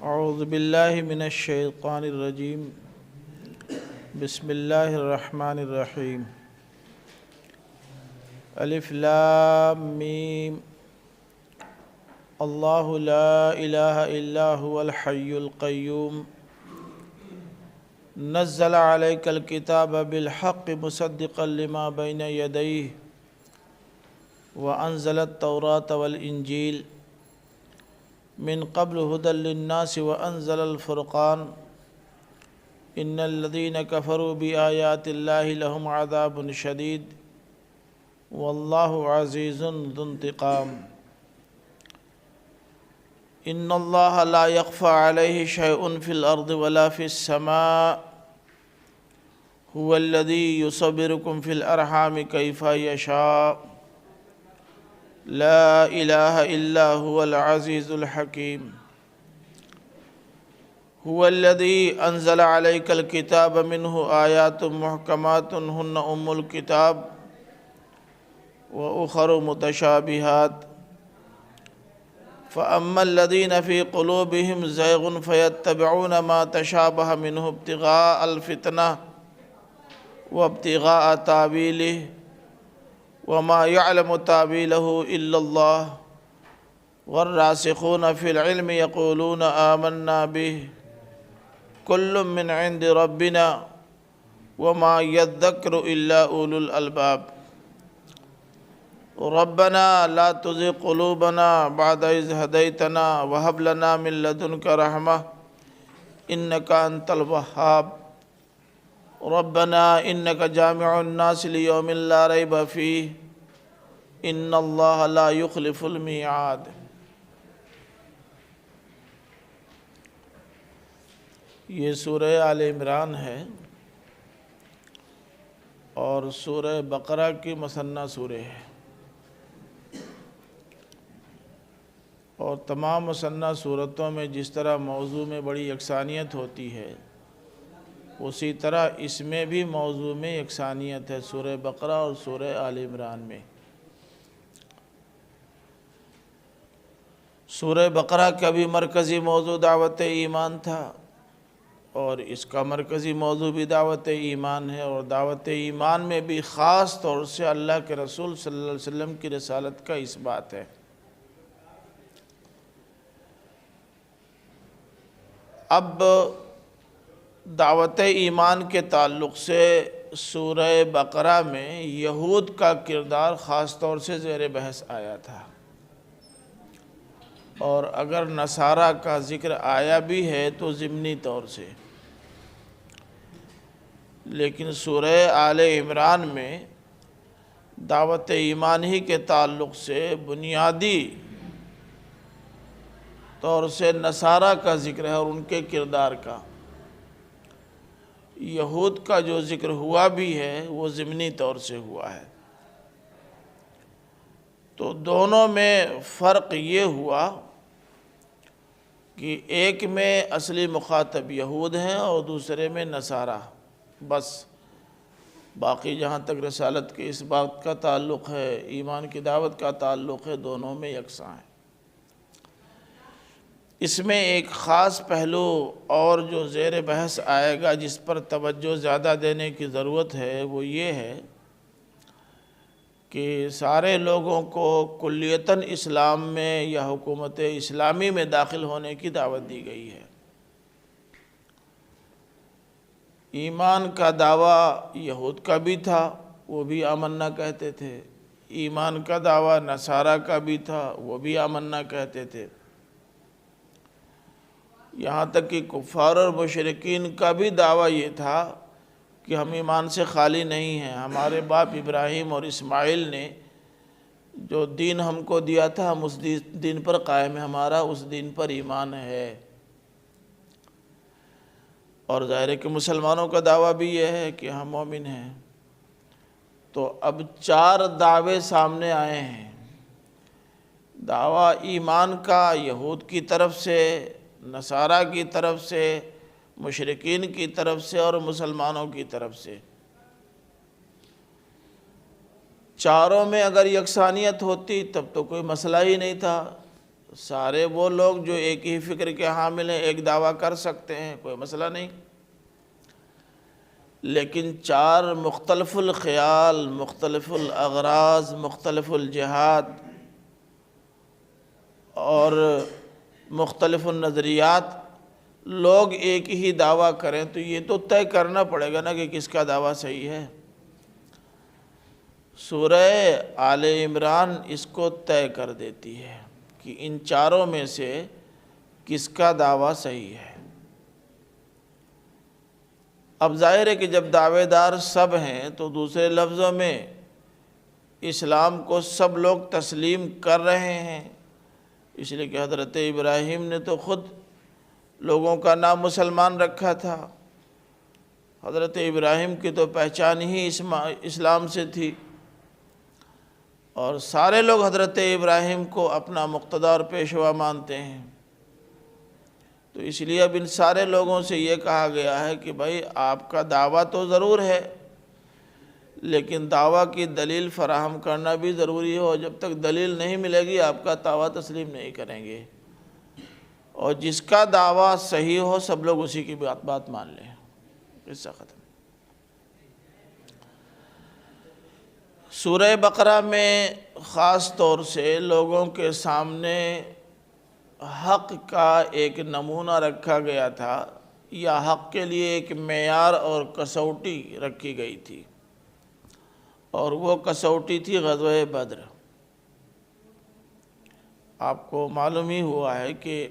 اعوذ باللہ من الشیطان الرجیم بسم اللہ الرحمن الرحیم الف لام میم اللہ لا الہ الا هو الحی القیوم نزل علیک الکتاب بالحق مصدقا لما بین یدیہ وانزل التوراة والانجیل من قبل هدى للناس وانزل الفرقان ان الذين كفروا بآيات الله لهم عذاب شديد والله عزيز ذو انتقام ان الله لا يخفى عليه شيء في الارض ولا في السماء هو الذي يصوركم في الارحام كيف يشاء لا الہ الا هو العزیز الحکیم هو الذی انزل علیک الکتاب منہ آیات محکمات ہن ام الکتاب واخر متشابہات فاما الذین فی قلوبہم زیغ فیتبعون ما تشابہ منہ ابتغاء الفتنہ وابتغاء تاویلہ وما يعلم تاويله إلا الله والراسخون في العلم يقولون آمنا به كل من عند ربنا وما يذكر إلا أولو الألباب ربنا لا تزغ قلوبنا بعد إذ هديتنا وهب لنا من لدنك رحمة إنك أنت الوهاب ربنا انک جامع الناس لیوم لا ریب فیہ ان اللہ لا یخلف المیعاد۔ یہ سورہ آل عمران ہے اور سورہ بقرہ کی مثنیٰ سورہ ہے، اور تمام مثنیٰ سورتوں میں جس طرح موضوع میں بڑی یکسانیت ہوتی ہے اسی طرح اس میں بھی موضوع میں یکسانیت ہے سورہ بقرہ اور سورہ آل عمران میں۔ سورہ بقرہ کا بھی مرکزی موضوع دعوت ایمان تھا اور اس کا مرکزی موضوع بھی دعوت ایمان ہے، اور دعوت ایمان میں بھی خاص طور سے اللہ کے رسول صلی اللہ علیہ وسلم کی رسالت کا اس بات ہے۔ اب دعوت ایمان کے تعلق سے سورہ بقرہ میں یہود کا کردار خاص طور سے زیر بحث آیا تھا، اور اگر نصارہ کا ذکر آیا بھی ہے تو ضمنی طور سے، لیکن سورہ آل عمران میں دعوت ایمان ہی کے تعلق سے بنیادی طور سے نصارہ کا ذکر ہے اور ان کے کردار کا۔ یہود کا جو ذکر ہوا بھی ہے وہ ضمنی طور سے ہوا ہے، تو دونوں میں فرق یہ ہوا کہ ایک میں اصلی مخاطب یہود ہیں اور دوسرے میں نصارہ، بس باقی جہاں تک رسالت کے اس بات کا تعلق ہے، ایمان کی دعوت کا تعلق ہے، دونوں میں یکساں ہیں۔ اس میں ایک خاص پہلو اور جو زیر بحث آئے گا جس پر توجہ زیادہ دینے کی ضرورت ہے وہ یہ ہے کہ سارے لوگوں کو کلیتاً اسلام میں یا حکومت اسلامی میں داخل ہونے کی دعوت دی گئی ہے۔ ایمان کا دعویٰ یہود کا بھی تھا، وہ بھی آمنا کہتے تھے، ایمان کا دعویٰ نصارہ کا بھی تھا، وہ بھی آمنا کہتے تھے، یہاں تک کہ کفار اور مشرکین کا بھی دعویٰ یہ تھا کہ ہم ایمان سے خالی نہیں ہیں، ہمارے باپ ابراہیم اور اسماعیل نے جو دین ہم کو دیا تھا ہم اس دین پر قائم ہیں، ہمارا اس دین پر ایمان ہے۔ اور ظاہر ہے کہ مسلمانوں کا دعویٰ بھی یہ ہے کہ ہم مومن ہیں۔ تو اب 4 دعوے سامنے آئے ہیں، دعویٰ ایمان کا یہود کی طرف سے، نصارہ کی طرف سے، مشرکین کی طرف سے اور مسلمانوں کی طرف سے۔ چاروں میں اگر یکسانیت ہوتی تب تو کوئی مسئلہ ہی نہیں تھا، سارے وہ لوگ جو ایک ہی فکر کے حامل ہیں ایک دعویٰ کر سکتے ہیں، کوئی مسئلہ نہیں، لیکن 4 مختلف الخیال، مختلف الاغراض، مختلف الجہات اور مختلف النظریات لوگ ایک ہی دعویٰ کریں تو یہ تو طے کرنا پڑے گا نا کہ کس کا دعویٰ صحیح ہے۔ سورہ آل عمران اس کو طے کر دیتی ہے کہ ان 4 میں سے کس کا دعویٰ صحیح ہے۔ اب ظاہر ہے کہ جب دعوے دار سب ہیں تو دوسرے لفظوں میں اسلام کو سب لوگ تسلیم کر رہے ہیں، اس لیے کہ حضرت ابراہیم نے تو خود لوگوں کا نام مسلمان رکھا تھا، حضرت ابراہیم کی تو پہچان ہی اسلام سے تھی، اور سارے لوگ حضرت ابراہیم کو اپنا مقتدی اور پیشوا مانتے ہیں۔ تو اس لیے اب ان سارے لوگوں سے یہ کہا گیا ہے کہ بھائی آپ کا دعویٰ تو ضرور ہے، لیکن دعویٰ کی دلیل فراہم کرنا بھی ضروری ہو، جب تک دلیل نہیں ملے گی آپ کا دعویٰ تسلیم نہیں کریں گے، اور جس کا دعویٰ صحیح ہو سب لوگ اسی کی بات مان لیں، قصہ ختم۔ سورہ بقرہ میں خاص طور سے لوگوں کے سامنے حق کا ایک نمونہ رکھا گیا تھا، یا حق کے لیے ایک معیار اور کسوٹی رکھی گئی تھی، اور وہ کسوٹی تھی غزوہ بدر۔ آپ کو معلوم ہی ہوا ہے کہ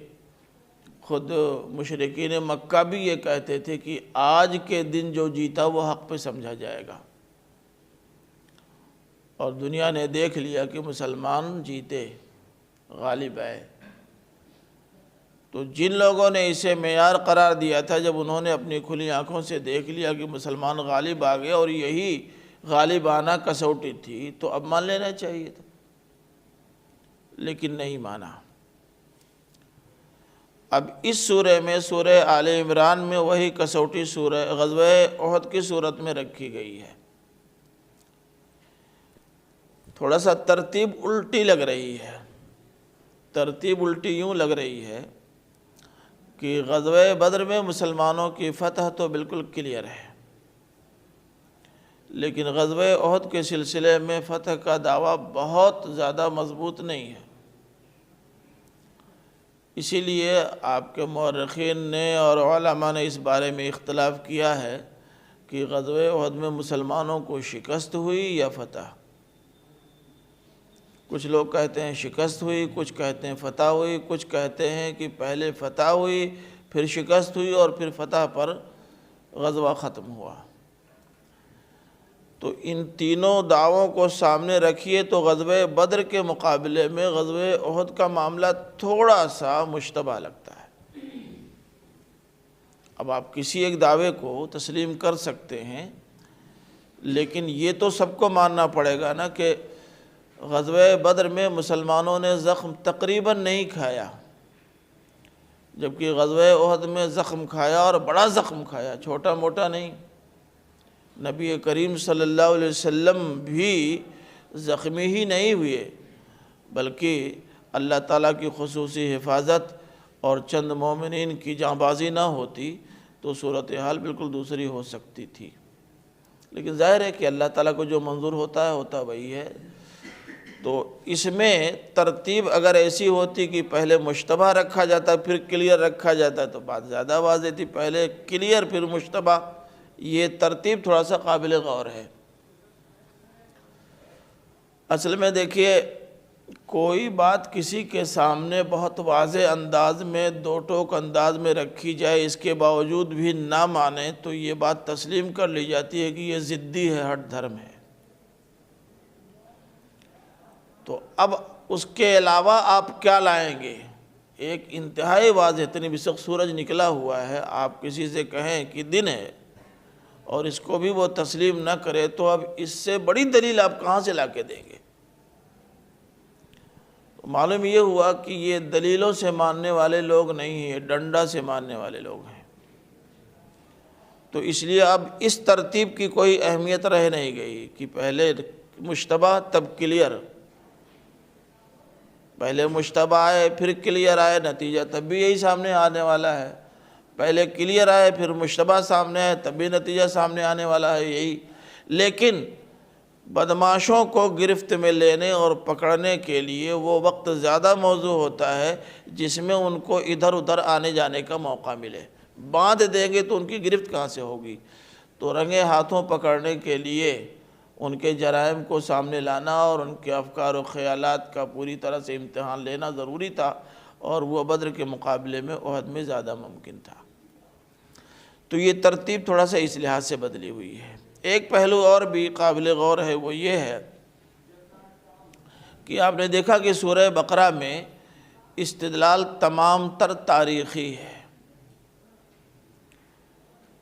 خود مشرکین مکہ بھی یہ کہتے تھے کہ آج کے دن جو جیتا وہ حق پہ سمجھا جائے گا، اور دنیا نے دیکھ لیا کہ مسلمان جیتے، غالب آئے۔ تو جن لوگوں نے اسے معیار قرار دیا تھا، جب انہوں نے اپنی کھلی آنکھوں سے دیکھ لیا کہ مسلمان غالب آ گئے اور یہی غالبانہ کسوٹی تھی، تو اب مان لینا چاہیے تھا، لیکن نہیں مانا۔ اب اس سورہ میں، سورہ آل عمران میں، وہی کسوٹی سورہ غزوہ احد کی صورت میں رکھی گئی ہے۔ تھوڑا سا ترتیب الٹی لگ رہی ہے، ترتیب الٹی یوں لگ رہی ہے کہ غزوہ بدر میں مسلمانوں کی فتح تو بالکل کلیئر ہے، لیکن غزوہ احد کے سلسلے میں فتح کا دعویٰ بہت زیادہ مضبوط نہیں ہے۔ اسی لیے آپ کے مورخین نے اور علماء نے اس بارے میں اختلاف کیا ہے کہ غزوہ احد میں مسلمانوں کو شکست ہوئی یا فتح۔ کچھ لوگ کہتے ہیں شکست ہوئی، کچھ کہتے ہیں فتح ہوئی، کچھ کہتے ہیں کہ پہلے فتح ہوئی، پھر شکست ہوئی، اور پھر فتح پر غزوہ ختم ہوا۔ تو ان تینوں دعووں کو سامنے رکھیے تو غزوہ بدر کے مقابلے میں غزوہ احد کا معاملہ تھوڑا سا مشتبہ لگتا ہے۔ اب آپ کسی ایک دعوے کو تسلیم کر سکتے ہیں، لیکن یہ تو سب کو ماننا پڑے گا نا کہ غزوہ بدر میں مسلمانوں نے زخم تقریباً نہیں کھایا، جبکہ غزوہ احد میں زخم کھایا، اور بڑا زخم کھایا، چھوٹا موٹا نہیں۔ نبی کریم صلی اللہ علیہ وسلم بھی زخمی ہی نہیں ہوئے، بلکہ اللہ تعالیٰ کی خصوصی حفاظت اور چند مومنین کی جاں بازی نہ ہوتی تو صورتحال بالکل دوسری ہو سکتی تھی۔ لیکن ظاہر ہے کہ اللہ تعالیٰ کو جو منظور ہوتا ہے وہی ہے۔ تو اس میں ترتیب اگر ایسی ہوتی کہ پہلے مشتبہ رکھا جاتا پھر کلیئر رکھا جاتا تو بات زیادہ واضح تھی، پہلے کلیئر پھر مشتبہ، یہ ترتیب تھوڑا سا قابل غور ہے۔ اصل میں دیکھیے، کوئی بات کسی کے سامنے بہت واضح انداز میں، دو ٹوک انداز میں رکھی جائے، اس کے باوجود بھی نہ مانے تو یہ بات تسلیم کر لی جاتی ہے کہ یہ ضدی ہے، ہٹ دھرم ہے۔ تو اب اس کے علاوہ آپ کیا لائیں گے؟ ایک انتہائی واضح ترین سورج نکلا ہوا ہے، آپ کسی سے کہیں کہ دن ہے اور اس کو بھی وہ تسلیم نہ کرے تو اب اس سے بڑی دلیل آپ کہاں سے لا کے دیں گے؟ معلوم یہ ہوا کہ یہ دلیلوں سے ماننے والے لوگ نہیں ہیں، ڈنڈا سے ماننے والے لوگ ہیں۔ تو اس لیے اب اس ترتیب کی کوئی اہمیت رہ نہیں گئی کہ پہلے مشتبہ تب کلیئر۔ پہلے مشتبہ آئے پھر کلیئر آئے، نتیجہ تب بھی یہی سامنے آنے والا ہے۔ پہلے کلیئر آئے پھر مشتبہ سامنے آئے تب بھی نتیجہ سامنے آنے والا ہے یہی۔ لیکن بدماشوں کو گرفت میں لینے اور پکڑنے کے لیے وہ وقت زیادہ موزوں ہوتا ہے جس میں ان کو ادھر ادھر آنے جانے کا موقع ملے۔ باندھ دیں گے تو ان کی گرفت کہاں سے ہوگی؟ تو رنگے ہاتھوں پکڑنے کے لیے ان کے جرائم کو سامنے لانا اور ان کے افکار و خیالات کا پوری طرح سے امتحان لینا ضروری تھا، اور وہ بدر کے مقابلے میں احد میں زیادہ ممکن تھا۔ تو یہ ترتیب تھوڑا سا اس لحاظ سے بدلی ہوئی ہے۔ ایک پہلو اور بھی قابل غور ہے، وہ یہ ہے کہ آپ نے دیکھا کہ سورہ بقرہ میں استدلال تمام تر تاریخی ہے،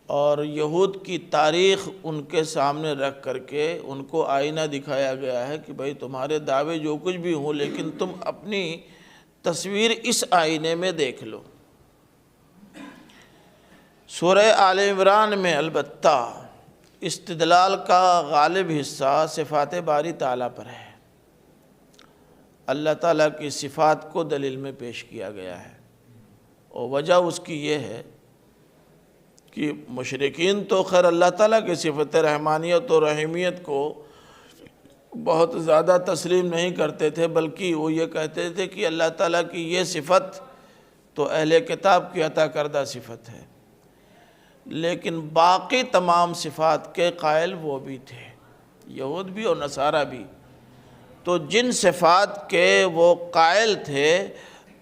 اور یہود کی تاریخ ان کے سامنے رکھ کر کے ان کو آئینہ دکھایا گیا ہے کہ بھئی تمہارے دعوے جو کچھ بھی ہوں لیکن تم اپنی تصویر اس آئینے میں دیکھ لو۔ سورہ آل عمران میں البتہ استدلال کا غالب حصہ صفات باری تعالیٰ پر ہے، اللہ تعالیٰ کی صفات کو دلیل میں پیش کیا گیا ہے، اور وجہ اس کی یہ ہے کہ مشرکین تو خیر اللہ تعالیٰ کی صفت رحمانیت اور رحیمیت کو بہت زیادہ تسلیم نہیں کرتے تھے، بلکہ وہ یہ کہتے تھے کہ اللہ تعالیٰ کی یہ صفت تو اہل کتاب کی عطا کردہ صفت ہے، لیکن باقی تمام صفات کے قائل وہ بھی تھے، یہود بھی اور نصارہ بھی۔ تو جن صفات کے وہ قائل تھے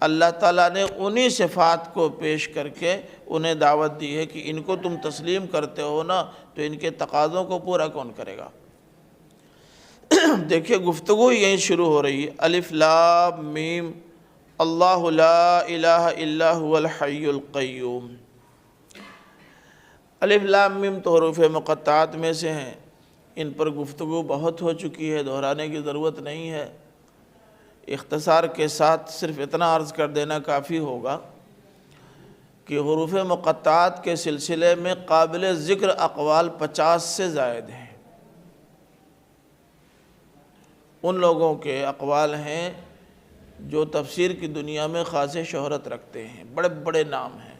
اللہ تعالیٰ نے انہی صفات کو پیش کر کے انہیں دعوت دی ہے کہ ان کو تم تسلیم کرتے ہو نا، تو ان کے تقاضوں کو پورا کون کرے گا؟ دیکھیے گفتگو یہیں شروع ہو رہی ہے۔ الف لام میم اللہ لا الہ الا هو الحی القیوم۔ الف لام میم تو حروف مقطعات میں سے ہیں، ان پر گفتگو بہت ہو چکی ہے، دہرانے کی ضرورت نہیں ہے۔ اختصار کے ساتھ صرف اتنا عرض کر دینا کافی ہوگا کہ حروف مقطعات کے سلسلے میں قابل ذکر اقوال 50 سے زائد ہیں۔ ان لوگوں کے اقوال ہیں جو تفسیر کی دنیا میں خاص شہرت رکھتے ہیں، بڑے بڑے نام ہیں،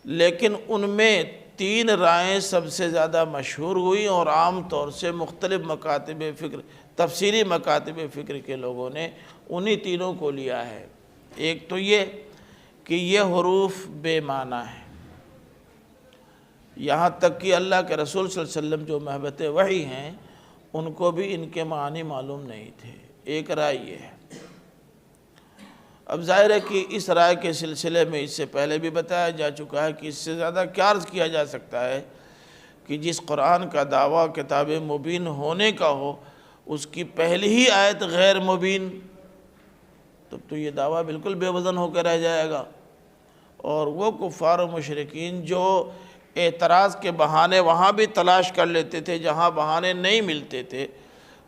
لیکن ان میں 3 رائیں سب سے زیادہ مشہور ہوئی، اور عام طور سے مختلف مکاتب فکر، تفسیری مکاتب فکر کے لوگوں نے انہی تینوں کو لیا ہے۔ ایک تو یہ کہ یہ حروف بے معنی ہیں، یہاں تک کہ اللہ کے رسول صلی اللہ علیہ وسلم جو مہبت وحی ہیں ان کو بھی ان کے معنی معلوم نہیں تھے۔ ایک رائے یہ ہے۔ اب ظاہر ہے کہ اس رائے کے سلسلے میں اس سے پہلے بھی بتایا جا چکا ہے کہ اس سے زیادہ کیا عرض کیا جا سکتا ہے کہ جس قرآن کا دعویٰ کتاب مبین ہونے کا ہو اس کی پہلی ہی آیت غیر مبین، تب تو یہ دعویٰ بالکل بے وزن ہو کے رہ جائے گا۔ اور وہ کفار و مشرکین جو اعتراض کے بہانے وہاں بھی تلاش کر لیتے تھے جہاں بہانے نہیں ملتے تھے،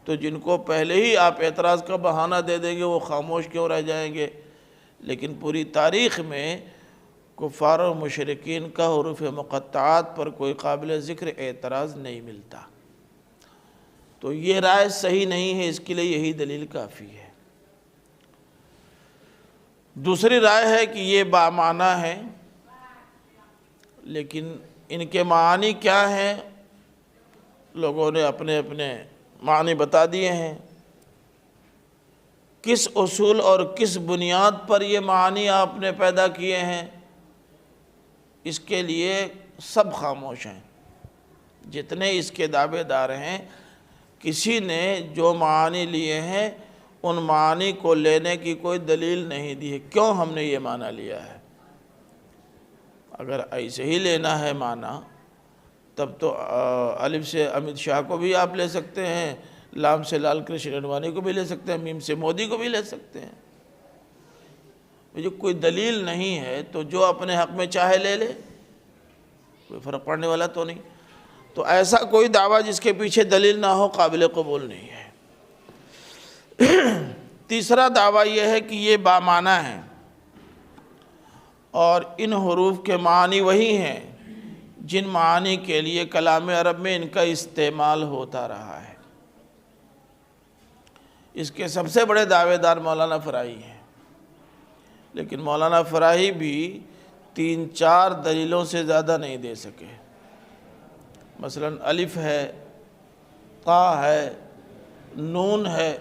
تو جن کو پہلے ہی آپ اعتراض کا بہانہ دے دیں گے وہ خاموش کیوں رہ جائیں گے؟ لیکن پوری تاریخ میں کفار و مشرکین کا حروف مقطعات پر کوئی قابل ذکر اعتراض نہیں ملتا۔ تو یہ رائے صحیح نہیں ہے، اس کے لیے یہی دلیل کافی ہے۔ دوسری رائے ہے کہ یہ بامعنی ہے، لیکن ان کے معانی کیا ہیں لوگوں نے اپنے اپنے معنی بتا دیے ہیں۔ کس اصول اور کس بنیاد پر یہ معانی آپ نے پیدا کیے ہیں اس کے لیے سب خاموش ہیں، جتنے اس کے دعوے دار ہیں۔ کسی نے جو معانی لیے ہیں ان معانی کو لینے کی کوئی دلیل نہیں دی ہے، کیوں ہم نے یہ معنی لیا ہے۔ اگر ایسے ہی لینا ہے معنی تب تو الف سے امت شاہ کو بھی آپ لے سکتے ہیں، لام سے لال کرشن اڈوانی کو بھی لے سکتے ہیں، میم سے مودی کو بھی لے سکتے ہیں۔ جو کوئی دلیل نہیں ہے تو جو اپنے حق میں چاہے لے لے، کوئی فرق پڑنے والا تو نہیں۔ تو ایسا کوئی دعویٰ جس کے پیچھے دلیل نہ ہو قابل قبول نہیں ہے۔ تیسرا دعویٰ یہ ہے کہ یہ بامعنی ہے، اور ان حروف کے معنی وہی ہیں جن معانی کے لیے کلام عرب میں ان کا استعمال ہوتا رہا ہے۔ اس کے سب سے بڑے دعوے دار مولانا فراہی ہیں، لیکن مولانا فراہی بھی 3-4 دلیلوں سے زیادہ نہیں دے سکے۔ مثلا الف ہے، قا ہے، نون ہے،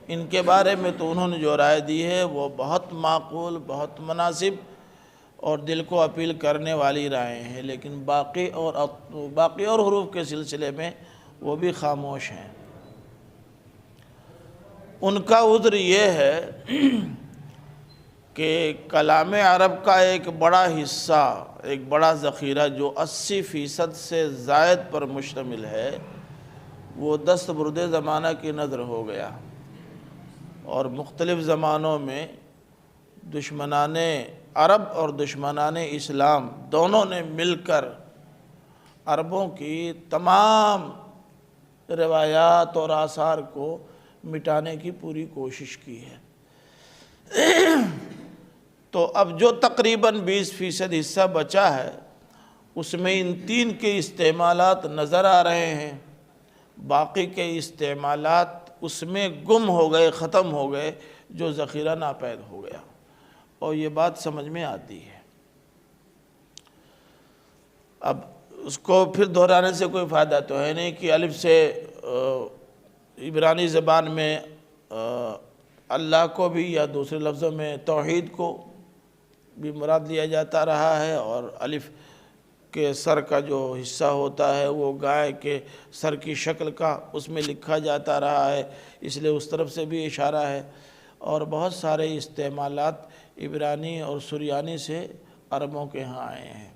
ان کے بارے میں تو انہوں نے جو رائے دی ہے وہ بہت معقول، بہت مناسب اور دل کو اپیل کرنے والی رائے ہیں، لیکن باقی اور حروف کے سلسلے میں وہ بھی خاموش ہیں۔ ان کا عذر یہ ہے کہ کلام عرب کا ایک بڑا حصہ، ایک بڑا ذخیرہ جو 80% سے زائد پر مشتمل ہے، وہ دستبرد زمانہ کی نظر ہو گیا، اور مختلف زمانوں میں دشمنان عرب اور دشمنان اسلام دونوں نے مل کر عربوں کی تمام روایات اور آثار کو مٹانے کی پوری کوشش کی ہے۔ تو اب جو تقریباً 20% حصہ بچا ہے، اس میں ان 3 کے استعمالات نظر آ رہے ہیں، باقی کے استعمالات اس میں گم ہو گئے، ختم ہو گئے، جو ذخیرہ ناپید ہو گیا، اور یہ بات سمجھ میں آتی ہے۔ اب اس کو پھر دہرانے سے کوئی فائدہ تو ہے نہیں کہ الف سے عبرانی زبان میں اللہ کو بھی یا دوسرے لفظوں میں توحید کو بھی مراد لیا جاتا رہا ہے، اور الف کے سر کا جو حصہ ہوتا ہے وہ گائے کے سر کی شکل کا اس میں لکھا جاتا رہا ہے، اس لیے اس طرف سے بھی اشارہ ہے، اور بہت سارے استعمالات عبرانی اور سریانی سے عربوں کے ہاں آئے ہیں۔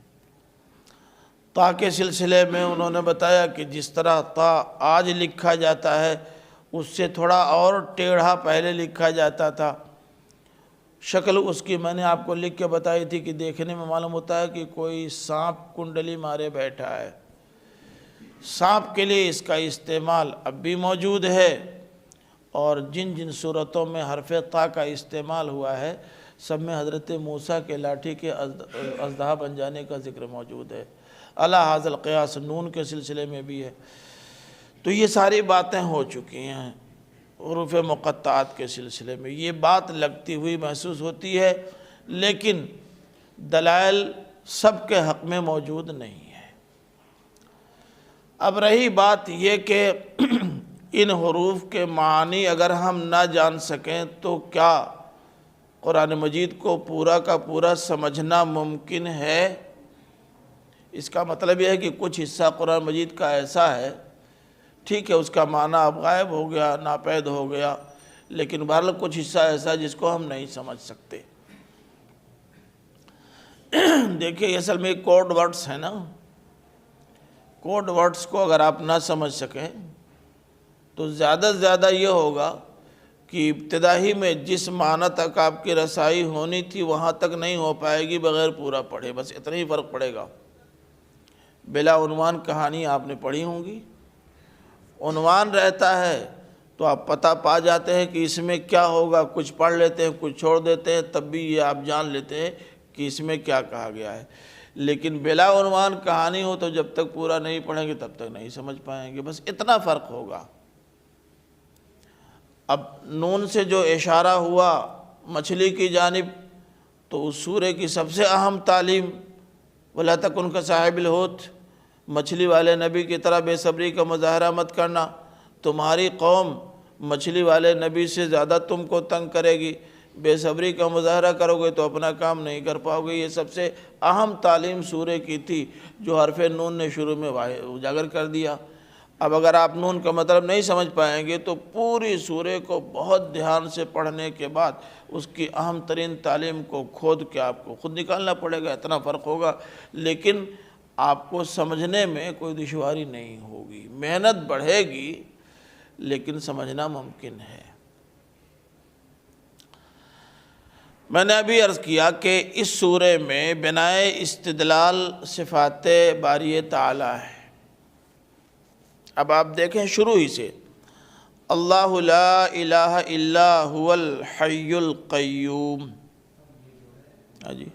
تا کے سلسلے میں انہوں نے بتایا کہ جس طرح تا آج لکھا جاتا ہے اس سے تھوڑا اور ٹیڑھا پہلے لکھا جاتا تھا۔ شکل اس کی میں نے آپ کو لکھ کے بتائی تھی کہ دیکھنے میں معلوم ہوتا ہے کہ کوئی سانپ کنڈلی مارے بیٹھا ہے۔ سانپ کے لیے اس کا استعمال اب بھی موجود ہے، اور جن جن صورتوں میں حرف تا کا استعمال ہوا ہے سب میں حضرت موسیٰ کے لاٹھی کے اژدہا بن جانے کا ذکر موجود ہے۔ علی ھذا القیاس نون کے سلسلے میں بھی ہے۔ تو یہ ساری باتیں ہو چکی ہیں حروف مقطعات کے سلسلے میں، یہ بات لگتی ہوئی محسوس ہوتی ہے، لیکن دلائل سب کے حق میں موجود نہیں ہے۔ اب رہی بات یہ کہ ان حروف کے معنی اگر ہم نہ جان سکیں تو کیا قرآن مجید کو پورا کا پورا سمجھنا ممکن ہے؟ اس کا مطلب یہ ہے کہ کچھ حصہ قرآن مجید کا ایسا ہے، ٹھیک ہے اس کا معنی اب غائب ہو گیا، ناپید ہو گیا، لیکن بہرحال کچھ حصہ ایسا جس کو ہم نہیں سمجھ سکتے۔ دیکھیں یہ اصل میں کوڈ ورڈز ہیں نا، کوڈ ورڈز کو اگر آپ نہ سمجھ سکیں تو زیادہ سے زیادہ یہ ہوگا کہ ابتدائی میں جس معنی تک آپ کی رسائی ہونی تھی وہاں تک نہیں ہو پائے گی بغیر پورا پڑھے، بس اتنا ہی فرق پڑے گا۔ بلا عنوان کہانی آپ نے پڑھی ہوں گی، عنوان رہتا ہے تو آپ پتہ پا جاتے ہیں کہ اس میں کیا ہوگا، کچھ پڑھ لیتے ہیں کچھ چھوڑ دیتے ہیں، تب بھی یہ آپ جان لیتے ہیں کہ اس میں کیا کہا گیا ہے۔ لیکن بلا عنوان کہانی ہو تو جب تک پورا نہیں پڑھیں گے تب تک نہیں سمجھ پائیں گے، بس اتنا فرق ہوگا۔ اب نون سے جو اشارہ ہوا مچھلی کی جانب، تو اس سورے کی سب سے اہم تعلیم وَلَا تَكُنْ كَصَاحِبِ الْحُوتِ، مچھلی والے نبی کی طرح بے صبری کا مظاہرہ مت کرنا، تمہاری قوم مچھلی والے نبی سے زیادہ تم کو تنگ کرے گی، بے صبری کا مظاہرہ کرو گے تو اپنا کام نہیں کر پاؤ گے۔ یہ سب سے اہم تعلیم سورے کی تھی جو حرف نون نے شروع میں اجاگر کر دیا۔ اب اگر آپ نون کا مطلب نہیں سمجھ پائیں گے تو پوری سورے کو بہت دھیان سے پڑھنے کے بعد اس کی اہم ترین تعلیم کو کھود کے آپ کو خود نکالنا پڑے گا، اتنا فرق ہوگا، لیکن آپ کو سمجھنے میں کوئی دشواری نہیں ہوگی، محنت بڑھے گی لیکن سمجھنا ممکن ہے۔ میں نے ابھی عرض کیا کہ اس سورے میں بنائے استدلال صفات باری تعالی ہے۔ اب آپ دیکھیں شروع ہی سے، اللہ لا الہ الا هو الحی القیوم۔ ہاں جی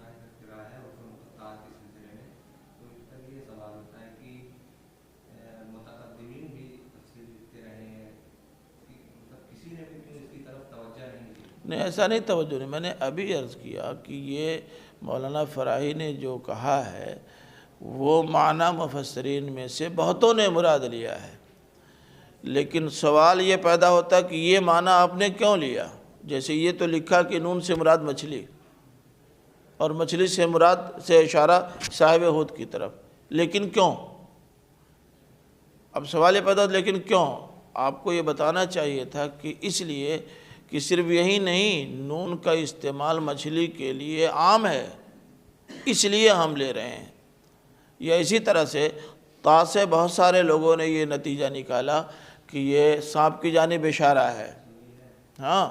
نہیں ایسا نہیں، توجہ نہیں، میں نے ابھی عرض کیا کہ یہ مولانا فراہی نے جو کہا ہے وہ معنی مفسرین میں سے بہتوں نے مراد لیا ہے، لیکن سوال یہ پیدا ہوتا کہ یہ معنی آپ نے کیوں لیا؟ جیسے یہ تو لکھا کہ نون سے مراد مچھلی، اور مچھلی سے مراد سے اشارہ صاحب ہود کی طرف، لیکن کیوں؟ اب سوال یہ پیدا ہوتا لیکن کیوں؟ آپ کو یہ بتانا چاہیے تھا کہ اس لیے کہ صرف یہی نہیں، نون کا استعمال مچھلی کے لیے عام ہے، اس لیے ہم لے رہے ہیں۔ یا اسی طرح سے تا سے بہت سارے لوگوں نے یہ نتیجہ نکالا کہ یہ سانپ کی جانب اشارہ ہے، ہاں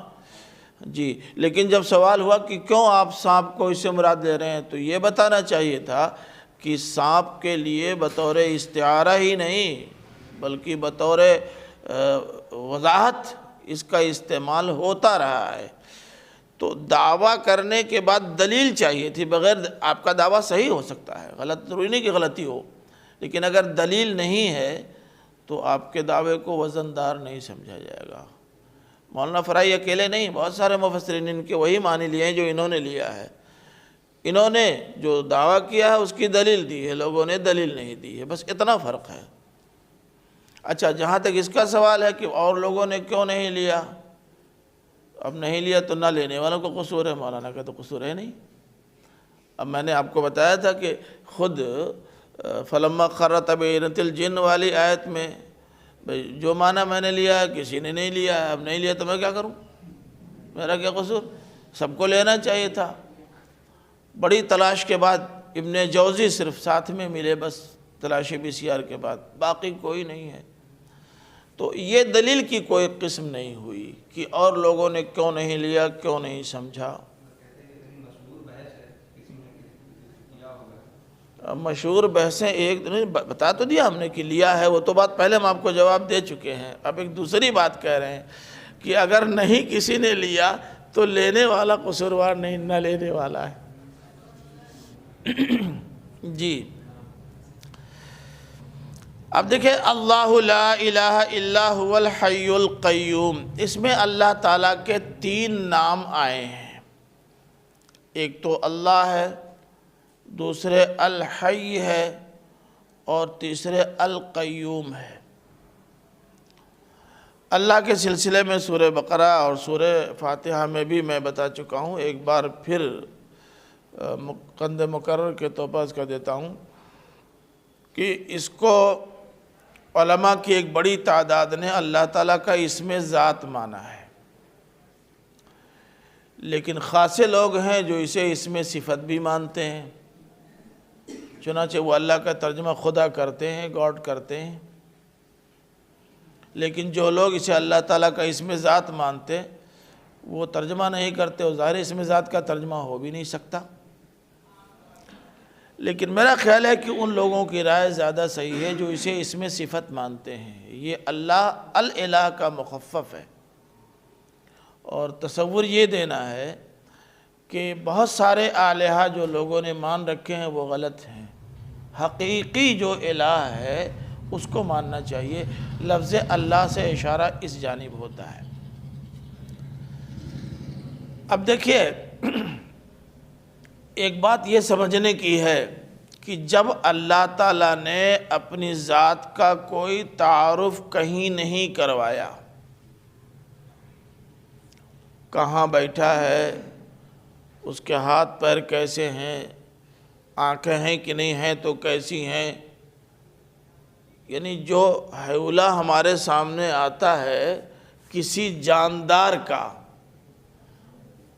جی، لیکن جب سوال ہوا کہ کیوں آپ سانپ کو اس سے مراد لے رہے ہیں، تو یہ بتانا چاہیے تھا کہ سانپ کے لیے بطور استعارہ ہی نہیں بلکہ بطور وضاحت اس کا استعمال ہوتا رہا ہے۔ تو دعویٰ کرنے کے بعد دلیل چاہیے تھی، بغیر آپ کا دعویٰ صحیح ہو سکتا ہے، غلط ضروری نہیں کہ غلطی ہو، لیکن اگر دلیل نہیں ہے تو آپ کے دعوے کو وزن دار نہیں سمجھا جائے گا۔ مولانا فراہی اکیلے نہیں، بہت سارے مفسرین ان کے وہی معنی لیے ہیں جو انہوں نے لیا ہے۔ انہوں نے جو دعویٰ کیا ہے اس کی دلیل دی ہے، لوگوں نے دلیل نہیں دی ہے، بس اتنا فرق ہے۔ اچھا، جہاں تک اس کا سوال ہے کہ اور لوگوں نے کیوں نہیں لیا، اب نہیں لیا تو نہ لینے والوں کو قصور ہے، مولانا کا تو قصور ہے نہیں۔ اب میں نے آپ کو بتایا تھا کہ خود فلما خر تبینت الجن والی آیت میں جو معنی میں نے لیا ہے کسی نے نہیں لیا ہے، اب نہیں لیا تو میں کیا کروں، میرا کیا قصور؟ سب کو لینا چاہیے تھا۔ بڑی تلاش کے بعد ابن جوزی صرف ساتھ میں ملے، بس تلاشی BCR کے بعد، باقی کوئی نہیں ہے۔ تو یہ دلیل کی کوئی قسم نہیں ہوئی کہ اور لوگوں نے کیوں نہیں لیا، کیوں نہیں سمجھا۔ مشہور بحثیں ایک بتا تو دیا ہم نے کہ لیا ہے، وہ تو بات پہلے ہم آپ کو جواب دے چکے ہیں۔ اب ایک دوسری بات کہہ رہے ہیں کہ اگر نہیں کسی نے لیا تو لینے والا قصوروار نہیں، نہ لینے والا ہے۔ جی، اب دیکھیں، اللہ لا الہ الا هو الحی القیوم، اس میں اللہ تعالیٰ کے 3 نام آئے ہیں۔ ایک تو اللہ ہے، دوسرے الحی ہے، اور تیسرے القیوم ہے۔ اللہ کے سلسلے میں سورہ بقرہ اور سورہ فاتحہ میں بھی میں بتا چکا ہوں، ایک بار پھر قند مکرر کے طور پر اس کا دیتا ہوں کہ اس کو علماء کی ایک بڑی تعداد نے اللہ تعالیٰ کا اسم ذات مانا ہے، لیکن خاصے لوگ ہیں جو اسے اسم صفت بھی مانتے ہیں، چنانچہ وہ اللہ کا ترجمہ خدا کرتے ہیں، گاڈ کرتے ہیں۔ لیکن جو لوگ اسے اللہ تعالیٰ کا اسم ذات مانتے وہ ترجمہ نہیں کرتے، وہ ظاہر اسم ذات کا ترجمہ ہو بھی نہیں سکتا۔ لیکن میرا خیال ہے کہ ان لوگوں کی رائے زیادہ صحیح ہے جو اسے اسم صفت مانتے ہیں۔ یہ اللہ الالہ کا مخفف ہے، اور تصور یہ دینا ہے کہ بہت سارے آلہہ جو لوگوں نے مان رکھے ہیں وہ غلط ہیں۔ حقیقی جو الہ ہے اس کو ماننا چاہیے۔ لفظ اللہ سے اشارہ اس جانب ہوتا ہے۔ اب دیکھیے، ایک بات یہ سمجھنے کی ہے کہ جب اللہ تعالیٰ نے اپنی ذات کا کوئی تعارف کہیں نہیں کروایا، کہاں بیٹھا ہے، اس کے ہاتھ پیر کیسے ہیں، آنکھیں ہیں کہ نہیں ہیں تو کیسی ہیں، یعنی جو حیولہ ہمارے سامنے آتا ہے کسی جاندار کا،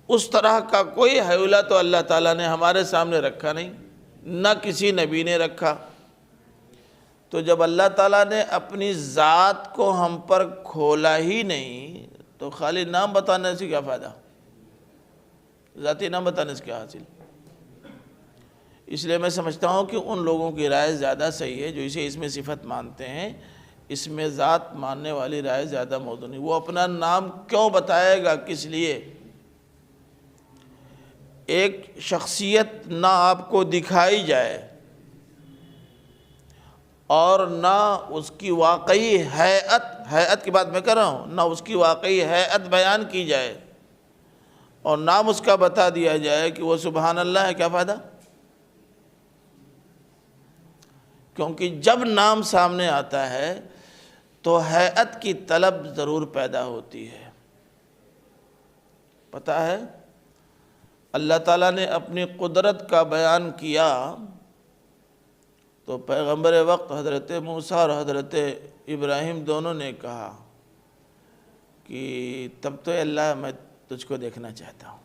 اس طرح کا کوئی حیولہ تو اللہ تعالیٰ نے ہمارے سامنے رکھا نہیں، نہ کسی نبی نے رکھا۔ تو جب اللہ تعالیٰ نے اپنی ذات کو ہم پر کھولا ہی نہیں تو خالی نام بتانے سے کیا فائدہ، ذاتی نام بتانے سے کیا حاصل۔ اس لیے میں سمجھتا ہوں کہ ان لوگوں کی رائے زیادہ صحیح ہے جو اسے اسم صفت مانتے ہیں، اسم ذات ماننے والی رائے زیادہ موضوع نہیں۔ وہ اپنا نام کیوں بتائے گا، کس لیے؟ ایک شخصیت نہ آپ کو دکھائی جائے اور نہ اس کی واقعی حیت کی بات میں کر رہا ہوں، نہ اس کی واقعی حیت بیان کی جائے، اور نام اس کا بتا دیا جائے کہ وہ سبحان اللہ ہے، کیا فائدہ؟ کیونکہ جب نام سامنے آتا ہے تو ہیئت کی طلب ضرور پیدا ہوتی ہے۔ پتہ ہے اللہ تعالیٰ نے اپنی قدرت کا بیان کیا تو پیغمبر وقت حضرت موسیٰ اور حضرت ابراہیم دونوں نے کہا کہ تب تو اللہ میں تجھ کو دیکھنا چاہتا ہوں۔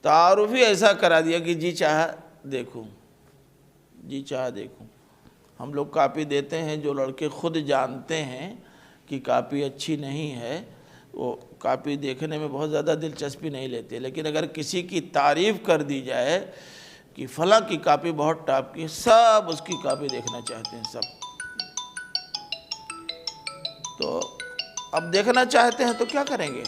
تعارف ہی ایسا کرا دیا کہ جی چاہا دیکھوں، جی چاہا دیکھوں۔ ہم لوگ کاپی دیتے ہیں، جو لڑکے خود جانتے ہیں کہ کاپی اچھی نہیں ہے وہ کاپی دیکھنے میں بہت زیادہ دلچسپی نہیں لیتے، لیکن اگر کسی کی تعریف کر دی جائے کہ فلاں کی کاپی بہت ٹاپ کی، سب اس کی کاپی دیکھنا چاہتے ہیں سب۔ تو اب دیکھنا چاہتے ہیں تو کیا کریں گے؟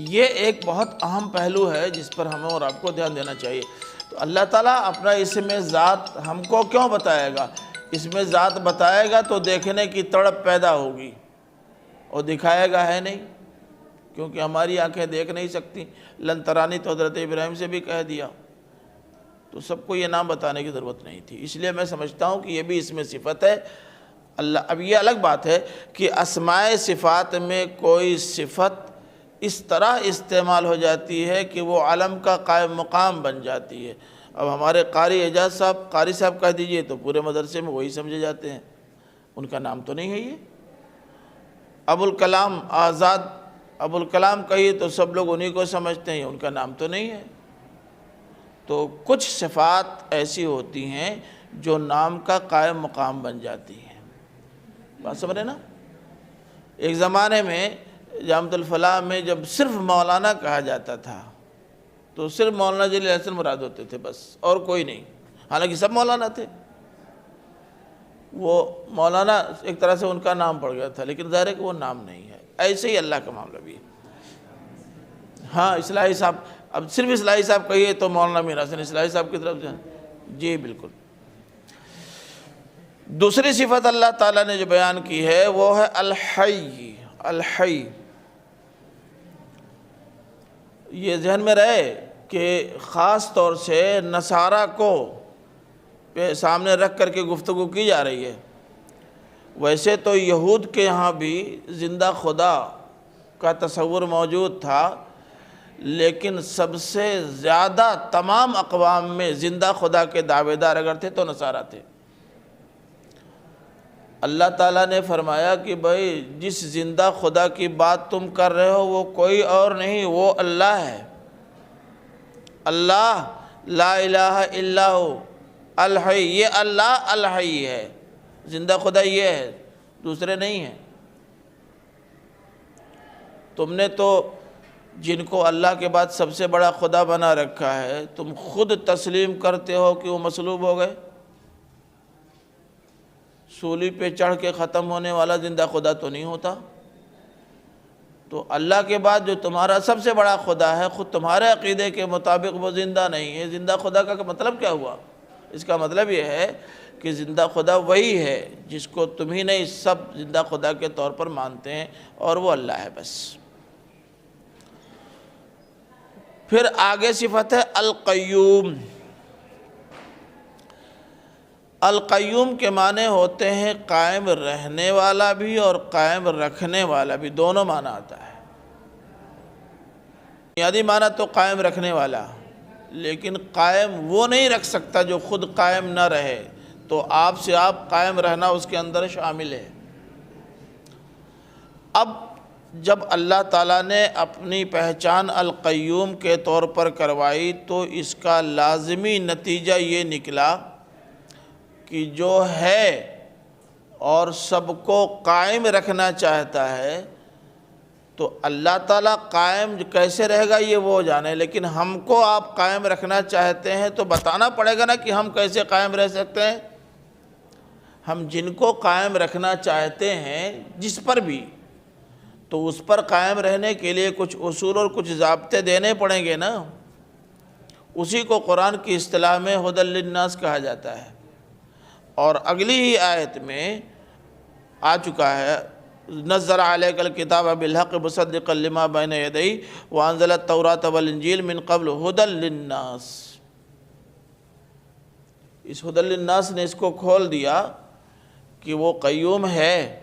یہ ایک بہت اہم پہلو ہے جس پر ہمیں اور آپ کو دھیان دینا چاہیے۔ تو اللہ تعالیٰ اپنا اسم ذات ہم کو کیوں بتائے گا؟ اسم ذات بتائے گا تو دیکھنے کی تڑپ پیدا ہوگی، اور دکھائے گا ہے نہیں، کیونکہ ہماری آنکھیں دیکھ نہیں سکتی۔ لن ترانی تو حضرت ابراہیم سے بھی کہہ دیا، تو سب کو یہ نام بتانے کی ضرورت نہیں تھی۔ اس لیے میں سمجھتا ہوں کہ یہ بھی اس میں صفت ہے اللہ۔ اب یہ الگ بات ہے کہ اسماء صفات میں کوئی صفت اس طرح استعمال ہو جاتی ہے کہ وہ علم کا قائم مقام بن جاتی ہے۔ اب ہمارے قاری اعجاز صاحب، قاری صاحب کہہ دیجئے تو پورے مدرسے میں وہی سمجھے جاتے ہیں، ان کا نام تو نہیں ہے یہ۔ ابو الکلام آزاد، ابو الکلام کہیے تو سب لوگ انہی کو سمجھتے ہیں، ان کا نام تو نہیں ہے۔ تو کچھ صفات ایسی ہوتی ہیں جو نام کا قائم مقام بن جاتی ہیں، بات سمجھ رہے نا؟ ایک زمانے میں جامعۃ الفلاح میں جب صرف مولانا کہا جاتا تھا تو صرف مولانا جلیل احسن مراد ہوتے تھے بس، اور کوئی نہیں، حالانکہ سب مولانا تھے۔ وہ مولانا ایک طرح سے ان کا نام پڑ گیا تھا، لیکن ظاہر ہے کہ وہ نام نہیں ہے۔ ایسے ہی اللہ کا معاملہ بھی ہے۔ ہاں اصلاحی صاحب، اب صرف اصلاحی صاحب کہیے تو مولانا میر حسن اصلاحی صاحب کی طرف سے، جی بالکل۔ دوسری صفت اللہ تعالیٰ نے جو بیان کی ہے وہ ہے الحی۔ الحی، یہ ذہن میں رہے کہ خاص طور سے نصارہ کو سامنے رکھ کر کے گفتگو کی جا رہی ہے۔ ویسے تو یہود کے یہاں بھی زندہ خدا کا تصور موجود تھا، لیکن سب سے زیادہ تمام اقوام میں زندہ خدا کے دعوے دار اگر تھے تو نصارہ تھے۔ اللہ تعالیٰ نے فرمایا کہ بھائی جس زندہ خدا کی بات تم کر رہے ہو وہ کوئی اور نہیں، وہ اللہ ہے۔ اللہ لا الہ الا ہو الحی، یہ اللہ الحی ہے، زندہ خدا یہ ہے، دوسرے نہیں ہیں۔ تم نے تو جن کو اللہ کے بعد سب سے بڑا خدا بنا رکھا ہے، تم خود تسلیم کرتے ہو کہ وہ مصلوب ہو گئے۔ سولی پہ چڑھ کے ختم ہونے والا زندہ خدا تو نہیں ہوتا۔ تو اللہ کے بعد جو تمہارا سب سے بڑا خدا ہے، خود تمہارے عقیدے کے مطابق وہ زندہ نہیں ہے۔ زندہ خدا کا مطلب کیا ہوا؟ اس کا مطلب یہ ہے کہ زندہ خدا وہی ہے جس کو تم ہی نہیں سب زندہ خدا کے طور پر مانتے ہیں، اور وہ اللہ ہے بس۔ پھر آگے صفت ہے القیوم۔ القیوم کے معنی ہوتے ہیں قائم رہنے والا بھی اور قائم رکھنے والا بھی، دونوں معنی آتا ہے۔ بنیادی معنی تو قائم رکھنے والا، لیکن قائم وہ نہیں رکھ سکتا جو خود قائم نہ رہے، تو آپ سے آپ قائم رہنا اس کے اندر شامل ہے۔ اب جب اللہ تعالیٰ نے اپنی پہچان القیوم کے طور پر کروائی تو اس کا لازمی نتیجہ یہ نکلا کہ جو ہے اور سب کو قائم رکھنا چاہتا ہے، تو اللہ تعالیٰ قائم کیسے رہے گا یہ وہ جانے، لیکن ہم کو آپ قائم رکھنا چاہتے ہیں تو بتانا پڑے گا نا کہ ہم کیسے قائم رہ سکتے ہیں۔ ہم جن کو قائم رکھنا چاہتے ہیں جس پر بھی، تو اس پر قائم رہنے کے لیے کچھ اصول اور کچھ ضابطے دینے پڑیں گے نا۔ اسی کو قرآن کی اصطلاح میں ھدی للناس کہا جاتا ہے۔ اور اگلی ہی آیت میں آ چکا ہے نزل علیک الکتاب بالحق مصدقا لما بین یدیہ وانزل التوراۃ والانجیل من قبل ھدی للناس۔ اس ھدی للناس نے اس کو کھول دیا کہ وہ قیوم ہے۔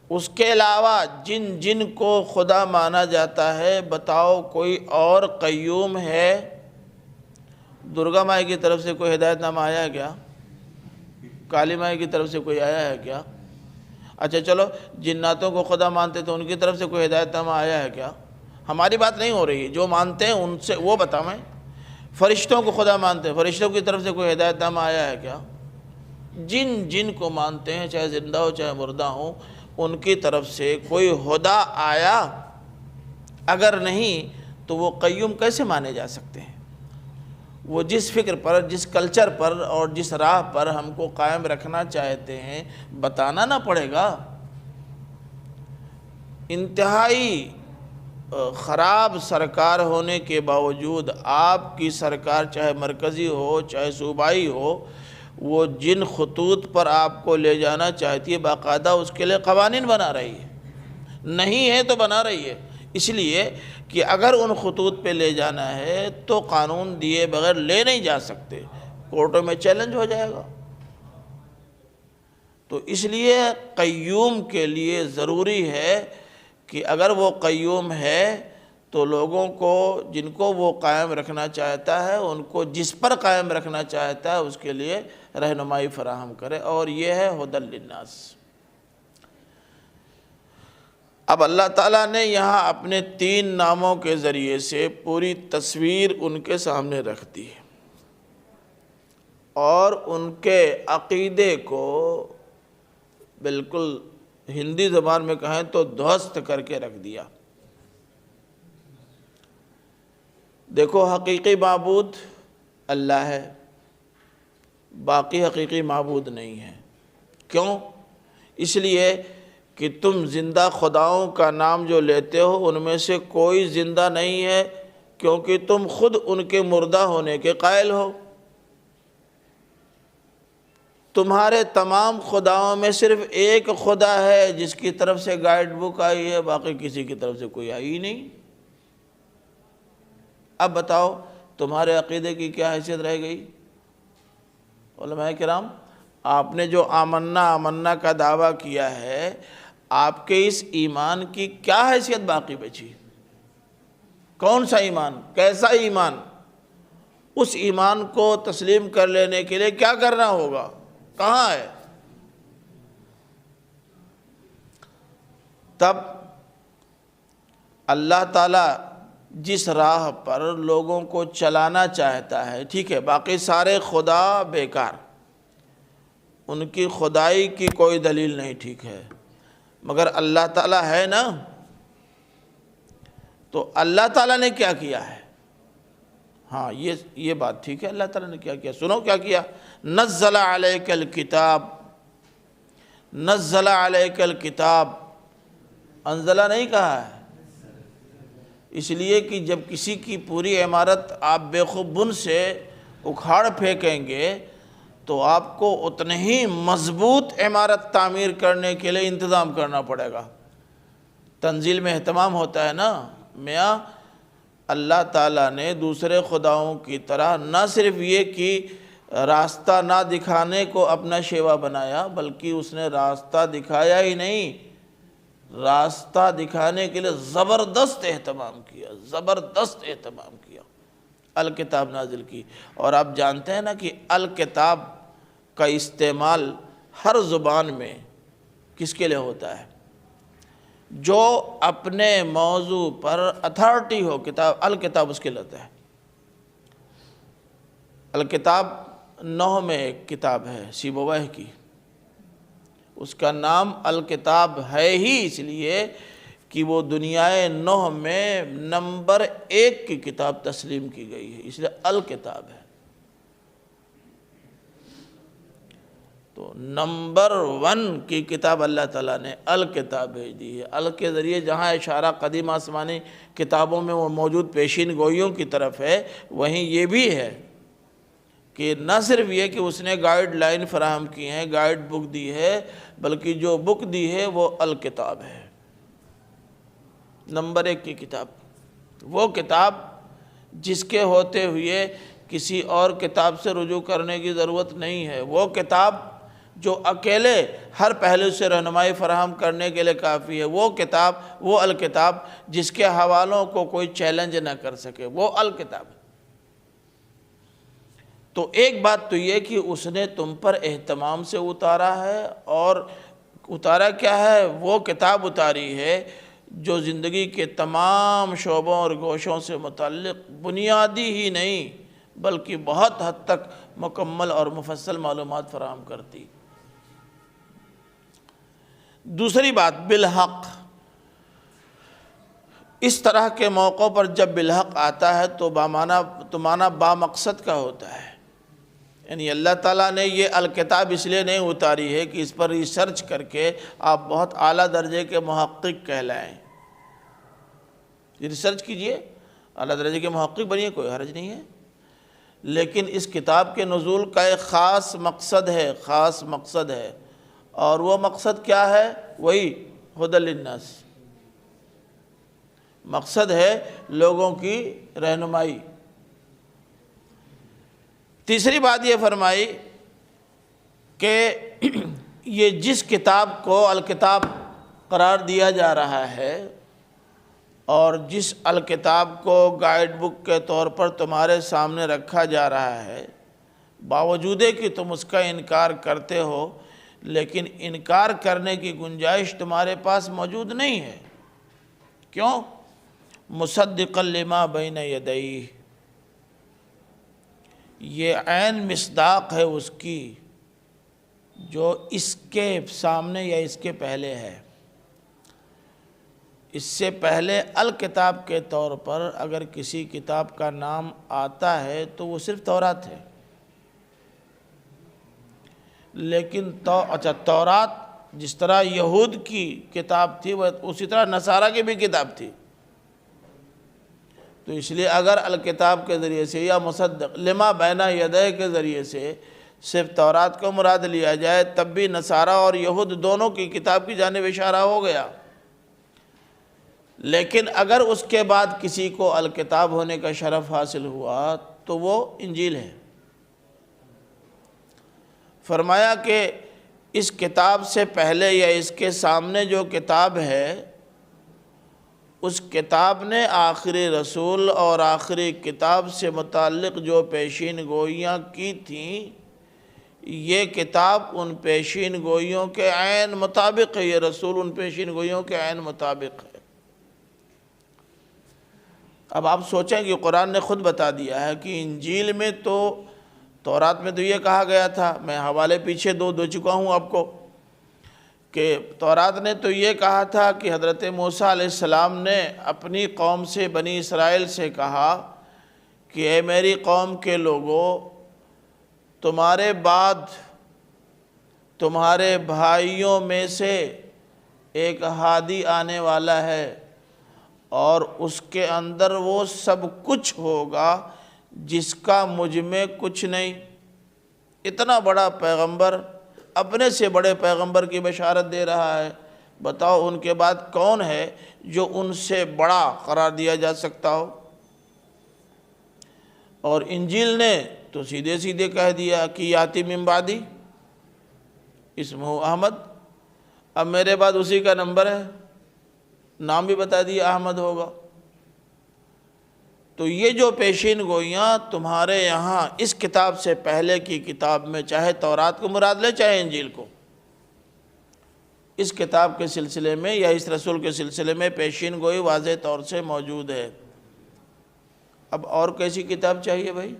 اس کے علاوہ جن جن کو خدا مانا جاتا ہے، بتاؤ کوئی اور قیوم ہے؟ درگا مائی کی طرف سے کوئی ہدایت نامہ آیا ہے کیا؟ کالی مائی کی طرف سے کوئی آیا ہے کیا؟ اچھا چلو، جناتوں کو خدا مانتے تو ان کی طرف سے کوئی ہدایت نامہ آیا ہے کیا؟ ہماری بات نہیں ہو رہی ہے، جو مانتے ہیں ان سے وہ بتائیں۔ فرشتوں کو خدا مانتے ہیں، فرشتوں کی طرف سے کوئی ہدایت نامہ آیا ہے کیا؟ جن جن کو مانتے ہیں، چاہے زندہ ہو چاہے مردہ ہوں، ان کی طرف سے کوئی ہدا آیا؟ اگر نہیں تو وہ قیوم کیسے مانے جا سکتے ہیں؟ وہ جس فکر پر، جس کلچر پر اور جس راہ پر ہم کو قائم رکھنا چاہتے ہیں، بتانا نہ پڑے گا۔ انتہائی خراب سرکار ہونے کے باوجود آپ کی سرکار چاہے مرکزی ہو چاہے صوبائی ہو، وہ جن خطوط پر آپ کو لے جانا چاہتی ہے باقاعدہ اس کے لیے قوانین بنا رہی ہے، نہیں ہے تو بنا رہی ہے۔ اس لیے کہ اگر ان خطوط پہ لے جانا ہے تو قانون دیے بغیر لے نہیں جا سکتے، کورٹوں میں چیلنج ہو جائے گا۔ تو اس لیے قیوم کے لیے ضروری ہے کہ اگر وہ قیوم ہے تو لوگوں کو، جن کو وہ قائم رکھنا چاہتا ہے، ان کو جس پر قائم رکھنا چاہتا ہے اس کے لیے رہنمائی فراہم کرے، اور یہ ہے ھدی للناس۔ اب اللہ تعالیٰ نے یہاں اپنے 3 ناموں کے ذریعے سے پوری تصویر ان کے سامنے رکھ دی اور ان کے عقیدے کو بالکل ہندی زبان میں کہیں تو دھوست کر کے رکھ دیا۔ دیکھو، حقیقی معبود اللہ ہے، باقی حقیقی معبود نہیں ہے۔ کیوں؟ اس لیے کہ تم زندہ خداؤں کا نام جو لیتے ہو ان میں سے کوئی زندہ نہیں ہے، کیونکہ تم خود ان کے مردہ ہونے کے قائل ہو۔ تمہارے تمام خداؤں میں صرف ایک خدا ہے جس کی طرف سے گائیڈ بک آئی ہے، باقی کسی کی طرف سے کوئی آئی ہی نہیں۔ اب بتاؤ تمہارے عقیدے کی کیا حیثیت رہ گئی؟ علماء کرام، آپ نے جو آمنا کا دعویٰ کیا ہے، آپ کے اس ایمان کی کیا حیثیت باقی بچی؟ کون سا ایمان؟ کیسا ایمان؟ اس ایمان کو تسلیم کر لینے کے لیے کیا کرنا ہوگا؟ کہاں ہے؟ تب اللہ تعالیٰ جس راہ پر لوگوں کو چلانا چاہتا ہے، ٹھیک ہے، باقی سارے خدا بیکار، ان کی خدائی کی کوئی دلیل نہیں، ٹھیک ہے، مگر اللہ تعالیٰ ہے نا، تو اللہ تعالیٰ نے کیا کیا ہے؟ ہاں، یہ بات ٹھیک ہے، اللہ تعالیٰ نے کیا کیا؟ سنو کیا کیا۔ نزل علیک الکتاب، نزل علیک الکتاب، انزلہ نہیں کہا ہے، اس لیے کہ جب کسی کی پوری عمارت آپ بے خوب بن سے اکھاڑ پھینکیں گے تو آپ کو اتنے ہی مضبوط عمارت تعمیر کرنے کے لیے انتظام کرنا پڑے گا۔ تنزیل میں اہتمام ہوتا ہے نا، میاں اللہ تعالیٰ نے دوسرے خداؤں کی طرح نہ صرف یہ کہ راستہ نہ دکھانے کو اپنا شیوا بنایا، بلکہ اس نے راستہ دکھایا ہی نہیں، راستہ دکھانے کے لیے زبردست اہتمام کیا، زبردست اہتمام کیا، الکتاب نازل کی۔ اور آپ جانتے ہیں نا کہ الکتاب کا استعمال ہر زبان میں کس کے لیے ہوتا ہے؟ جو اپنے موضوع پر اتھارٹی ہو، کتاب، الکتاب اس کے لیے ہوتا ہے۔ الکتاب 9 میں ایک کتاب ہے سیبویہ کی، اس کا نام الکتاب ہے ہی اس لیے کہ وہ دنیائے 9 میں نمبر 1 کی کتاب تسلیم کی گئی ہے، اس لیے الکتاب ہے۔ تو نمبر 1 کی کتاب اللہ تعالیٰ نے الکتاب بھیج دی ہے۔ ال کے ذریعے جہاں اشارہ قدیم آسمانی کتابوں میں وہ موجود پیشین گوئیوں کی طرف ہے، وہیں یہ بھی ہے کہ نہ صرف یہ کہ اس نے گائیڈ لائن فراہم کی ہیں، گائیڈ بک دی ہے، بلکہ جو بک دی ہے وہ الکتاب ہے، نمبر 1 کی کتاب، وہ کتاب جس کے ہوتے ہوئے کسی اور کتاب سے رجوع کرنے کی ضرورت نہیں ہے، وہ کتاب جو اکیلے ہر پہلو سے رہنمائی فراہم کرنے کے لیے کافی ہے، وہ کتاب، وہ الکتاب جس کے حوالوں کو کوئی چیلنج نہ کر سکے، وہ الکتاب ہے۔ تو ایک بات تو یہ کہ اس نے تم پر اہتمام سے اتارا ہے، اور اتارا کیا ہے؟ وہ کتاب اتاری ہے جو زندگی کے تمام شعبوں اور گوشوں سے متعلق بنیادی ہی نہیں بلکہ بہت حد تک مکمل اور مفصل معلومات فراہم کرتی۔ دوسری بات، بالحق، اس طرح کے موقعوں پر جب بالحق آتا ہے تو معنی با مقصد کا ہوتا ہے، یعنی اللہ تعالیٰ نے یہ الکتاب اس لیے نہیں اتاری ہے کہ اس پر ریسرچ کر کے آپ بہت اعلیٰ درجے کے محقق کہلائیں۔ ریسرچ کیجئے، اعلیٰ درجے کے محقق بنیے، کوئی حرج نہیں ہے، لیکن اس کتاب کے نزول کا ایک خاص مقصد ہے، اور وہ مقصد کیا ہے؟ وہی ھدی للناس، مقصد ہے لوگوں کی رہنمائی۔ تیسری بات یہ فرمائی کہ یہ جس کتاب کو الکتاب قرار دیا جا رہا ہے اور جس الکتاب کو گائیڈ بک کے طور پر تمہارے سامنے رکھا جا رہا ہے، باوجود کہ تم اس کا انکار کرتے ہو، لیکن انکار کرنے کی گنجائش تمہارے پاس موجود نہیں ہے۔ کیوں؟ مصدقا لما بین یدیہ، یہ عین مصداق ہے اس کی جو اس کے سامنے یا اس کے پہلے ہے۔ اس سے پہلے الکتاب کے طور پر اگر کسی کتاب کا نام آتا ہے تو وہ صرف تورات ہے، لیکن تورات جس طرح یہود کی کتاب تھی وہ اسی طرح نصارہ کی بھی کتاب تھی، تو اس لیے اگر الکتاب کے ذریعے سے یا مصدق لما بین یدیہ کے ذریعے سے صرف تورات کو مراد لیا جائے، تب بھی نصارہ اور یہود دونوں کی کتاب کی جانب اشارہ ہو گیا۔ لیکن اگر اس کے بعد کسی کو الکتاب ہونے کا شرف حاصل ہوا تو وہ انجیل ہے۔ فرمایا کہ اس کتاب سے پہلے یا اس کے سامنے جو کتاب ہے، اس کتاب نے آخری رسول اور آخری کتاب سے متعلق جو پیشین گوئیاں کی تھیں، یہ کتاب ان پیشین گوئیوں کے عین مطابق ہے، یہ رسول ان پیشین گوئیوں کے عین مطابق ہے۔ اب آپ سوچیں کہ قرآن نے خود بتا دیا ہے کہ انجیل میں تو تورات میں تو یہ کہا گیا تھا، میں حوالے پیچھے دو چکا ہوں آپ کو، کہ تورات نے تو یہ کہا تھا کہ حضرت موسیٰ علیہ السلام نے اپنی قوم سے، بنی اسرائیل سے کہا کہ اے میری قوم کے لوگوں، تمہارے بعد تمہارے بھائیوں میں سے ایک ہادی آنے والا ہے، اور اس کے اندر وہ سب کچھ ہوگا جس کا مجھ میں کچھ نہیں۔ اتنا بڑا پیغمبر اپنے سے بڑے پیغمبر کی بشارت دے رہا ہے، بتاؤ ان کے بعد کون ہے جو ان سے بڑا قرار دیا جا سکتا ہو؟ اور انجیل نے تو سیدھے سیدھے کہہ دیا کہ یاتی من بعدی اسمہ احمد، اب میرے بعد اسی کا نمبر ہے، نام بھی بتا دیا احمد ہوگا۔ تو یہ جو پیشین گوئیاں تمہارے یہاں اس کتاب سے پہلے کی کتاب میں، چاہے تورات کو مراد لے چاہے انجیل کو، اس کتاب کے سلسلے میں یا اس رسول کے سلسلے میں پیشین گوئی واضح طور سے موجود ہے۔ اب اور کیسی کتاب چاہیے بھائی؟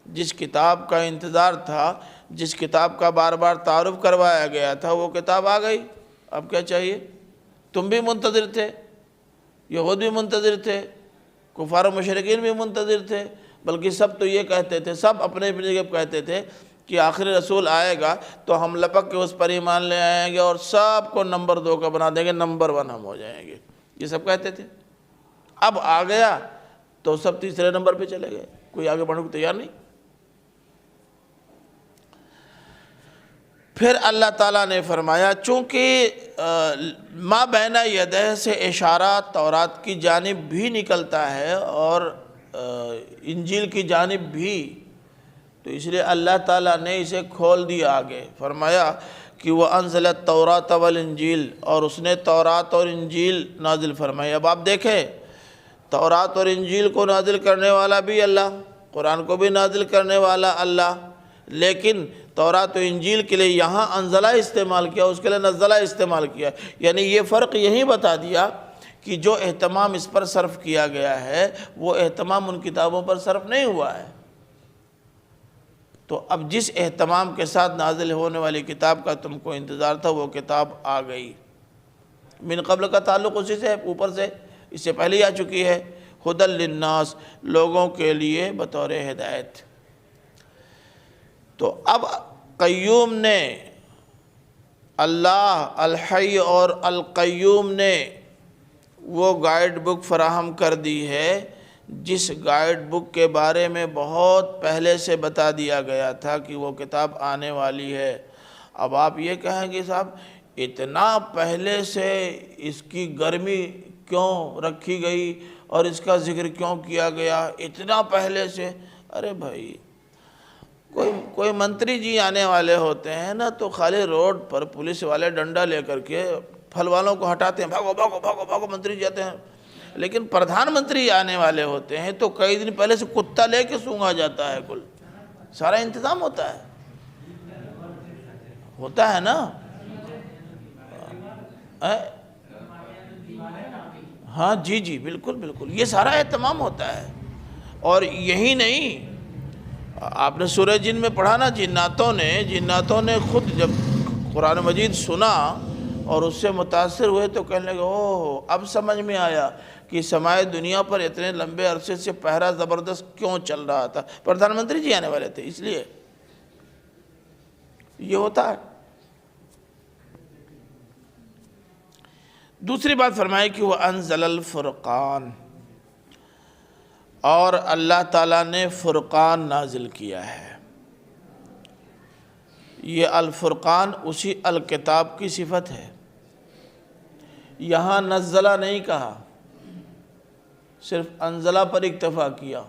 جس کتاب کا انتظار تھا، جس کتاب کا بار بار تعارف کروایا گیا تھا، وہ کتاب آ گئی، اب کیا چاہیے؟ تم بھی منتظر تھے، یہود بھی منتظر تھے، کفار و مشرکین بھی منتظر تھے، بلکہ سب تو یہ کہتے تھے، سب اپنے اپنی جگہ کہتے تھے کہ آخری رسول آئے گا تو ہم لپک کے اس پر ایمان لے آئیں گے اور سب کو نمبر 2 کا بنا دیں گے، نمبر 1 ہم ہو جائیں گے، یہ سب کہتے تھے۔ اب آ گیا تو سب تیسرے نمبر پہ چلے گئے۔ کوئی آگے بڑھنے کو تیار نہیں۔ پھر اللہ تعالیٰ نے فرمایا چونکہ ما بین یدہ سے اشارہ تورات کی جانب بھی نکلتا ہے اور انجیل کی جانب بھی، تو اس لیے اللہ تعالیٰ نے اسے کھول دیا آگے، فرمایا کہ وہ انزل التوراۃ والانجیل، اور اس نے تورات اور انجیل نازل فرمائی۔ اب آپ دیکھیں، تورات اور انجیل کو نازل کرنے والا بھی اللہ، قرآن کو بھی نازل کرنے والا اللہ، لیکن تورات و انجیل کے لیے یہاں انزلہ استعمال کیا، اس کے لیے نزلہ استعمال کیا، یعنی یہ فرق یہی بتا دیا کہ جو اہتمام اس پر صرف کیا گیا ہے وہ اہتمام ان کتابوں پر صرف نہیں ہوا ہے۔ تو اب جس اہتمام کے ساتھ نازل ہونے والی کتاب کا تم کو انتظار تھا وہ کتاب آ گئی۔ من قبل کا تعلق اسی سے اوپر سے، اس سے پہلے آ چکی ہے، ہدی للناس، لوگوں کے لیے بطور ہدایت۔ تو اب قیوم نے، اللہ الحی اور القیوم نے وہ گائیڈ بک فراہم کر دی ہے جس گائیڈ بک کے بارے میں بہت پہلے سے بتا دیا گیا تھا کہ وہ کتاب آنے والی ہے۔ اب آپ یہ کہیں گے صاحب اتنا پہلے سے اس کی گرمی کیوں رکھی گئی اور اس کا ذکر کیوں کیا گیا اتنا پہلے سے؟ ارے بھائی، کوئی منتری جی آنے والے ہوتے ہیں نا تو خالی روڈ پر پولیس والے ڈنڈا لے کر کے پھل والوں کو ہٹاتے ہیں، بھاگو بھاگو بھاگو بھاگو، منتری جاتے ہیں۔ لیکن پردھان منتری آنے والے ہوتے ہیں تو کئی دن پہلے سے کتا لے کے سونگا جاتا ہے، کل سارا انتظام ہوتا ہے نا۔ ہاں جی جی بالکل بالکل، یہ سارا اہتمام ہوتا ہے۔ اور یہی نہیں، آپ نے سورہ جن میں پڑھا نا، جناتوں نے خود جب قرآن مجید سنا اور اس سے متاثر ہوئے تو کہنے لگے اوہ اب سمجھ میں آیا کہ سمائے دنیا پر اتنے لمبے عرصے سے پہرا زبردست کیوں چل رہا تھا، پردھان منتری جی آنے والے تھے اس لیے یہ ہوتا ہے۔ دوسری بات فرمائی کہ وہ انزل الفرقان، اور اللہ تعالیٰ نے فرقان نازل کیا ہے۔ یہ الفرقان اسی الکتاب کی صفت ہے، یہاں نزلہ نہیں کہا، صرف انزلہ پر اکتفا کیا۔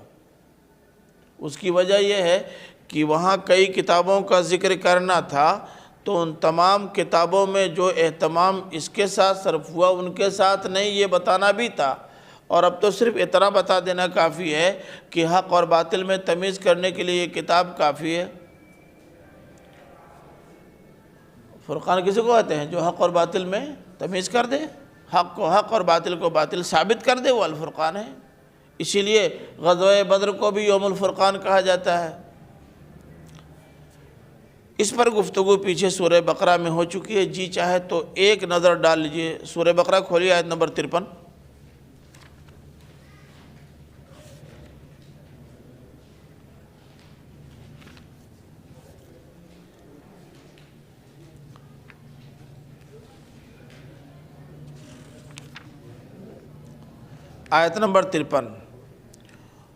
اس کی وجہ یہ ہے کہ وہاں کئی کتابوں کا ذکر کرنا تھا تو ان تمام کتابوں میں جو اہتمام اس کے ساتھ صرف ہوا ان کے ساتھ نہیں، یہ بتانا بھی تھا۔ اور اب تو صرف اتنا بتا دینا کافی ہے کہ حق اور باطل میں تمیز کرنے کے لیے یہ کتاب کافی ہے۔ فرقان کسی کو کہتے ہیں؟ جو حق اور باطل میں تمیز کر دے، حق کو حق اور باطل کو باطل ثابت کر دے، وہ الفرقان ہے۔ اسی لیے غزوہ بدر کو بھی یوم الفرقان کہا جاتا ہے۔ اس پر گفتگو پیچھے سورہ بقرہ میں ہو چکی ہے، جی چاہے تو ایک نظر ڈال لیجئے۔ سورہ بقرہ کھولیے، آیت نمبر 53۔ آیت نمبر 53،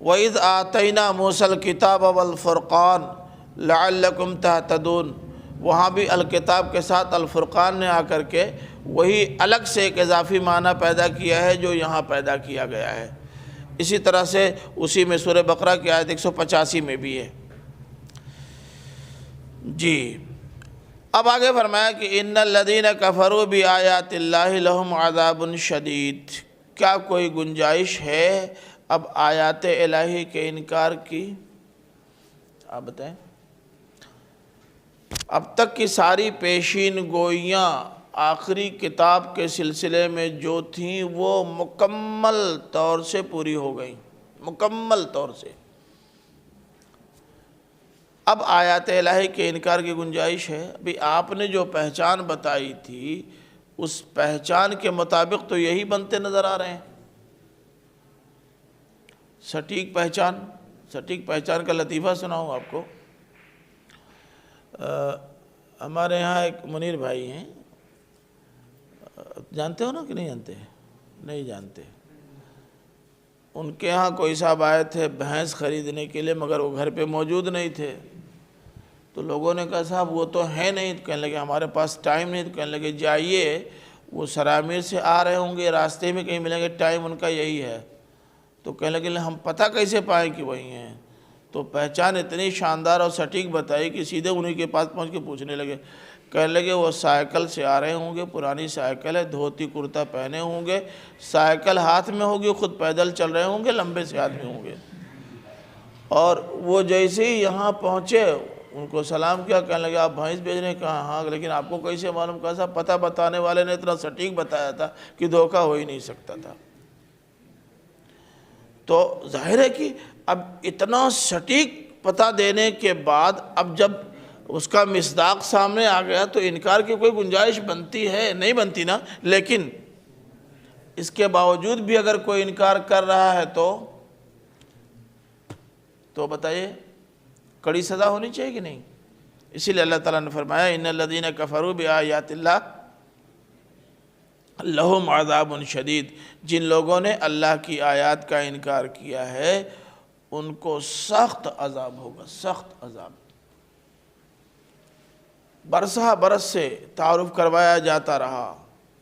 وَإِذْ آتَيْنَا مُوسَى الْكِتَابَ وَالْفُرْقَانَ لَعَلَّكُمْ تَهْتَدُونَ۔ وہاں بھی الکتاب کے ساتھ الفرقان نے آ کر کے وہی الگ سے ایک اضافی معنی پیدا کیا ہے جو یہاں پیدا کیا گیا ہے۔ اسی طرح سے اسی میں سورہ بقرہ کی آیت 185 میں بھی ہے۔ جی اب آگے فرمایا کہ ان الذین کفروا بآیات اللہ لہم عذاب شدید۔ کیا کوئی گنجائش ہے اب آیات الہی کے انکار کی؟ آپ بتائیں۔ اب تک کی ساری پیشین گوئیاں آخری کتاب کے سلسلے میں جو تھیں وہ مکمل طور سے پوری ہو گئیں، مکمل طور سے۔ اب آیات الہی کے انکار کی گنجائش ہے؟ ابھی آپ نے جو پہچان بتائی تھی اس پہچان کے مطابق تو یہی بنتے نظر آ رہے ہیں۔ سٹیک پہچان کا لطیفہ سناؤں آپ کو۔ ہمارے ہاں ایک منیر بھائی ہیں، جانتے ہو نا کہ نہیں جانتے؟ نہیں جانتے۔ ان کے ہاں کوئی صاحب آئے تھے بھینس خریدنے کے لیے، مگر وہ گھر پہ موجود نہیں تھے۔ تو لوگوں نے کہا صاحب وہ تو ہے نہیں، تو کہنے لگے ہمارے پاس ٹائم نہیں، تو کہنے لگے جائیے، وہ سرامیر سے آ رہے ہوں گے، راستے میں کہیں ملیں گے، ٹائم ان کا یہی ہے۔ تو کہنے لگے ہم پتہ کیسے پائیں کہ وہی ہیں؟ تو پہچان اتنی شاندار اور سٹیک بتائی کہ سیدھے انہی کے پاس پہنچ کے پوچھنے لگے، کہنے لگے وہ سائیکل سے آ رہے ہوں گے، پرانی سائیکل ہے، دھوتی کرتا پہنے ہوں گے، سائیکل ہاتھ میں ہوگی، خود پیدل چل رہے ہوں گے، لمبے سے آدمی ہوں گے۔ اور وہ جیسے ہی یہاں پہنچے ان کو سلام کیا، کہنے لگے آپ بھینس بیچ رہے ہیں؟ کہا ہاں، لیکن آپ کو کیسے معلوم؟ کہا صاحب پتہ بتانے والے نے اتنا سٹیک بتایا تھا کہ دھوکہ ہو ہی نہیں سکتا تھا۔ تو ظاہر ہے کہ اب اتنا سٹیک پتہ دینے کے بعد اب جب اس کا مصداق سامنے آ گیا تو انکار کی کوئی گنجائش بنتی ہے؟ نہیں بنتی نا۔ لیکن اس کے باوجود بھی اگر کوئی انکار کر رہا ہے تو بتائیے کڑی سزا ہونی چاہیے کہ نہیں؟ اسی لیے اللہ تعالیٰ نے فرمایا ان الذین کفروا بآیات اللہ لہم عذاب شدید، جن لوگوں نے اللہ کی آیات کا انکار کیا ہے ان کو سخت عذاب ہوگا، سخت عذاب۔ برسہ برس سے تعارف کروایا جاتا رہا،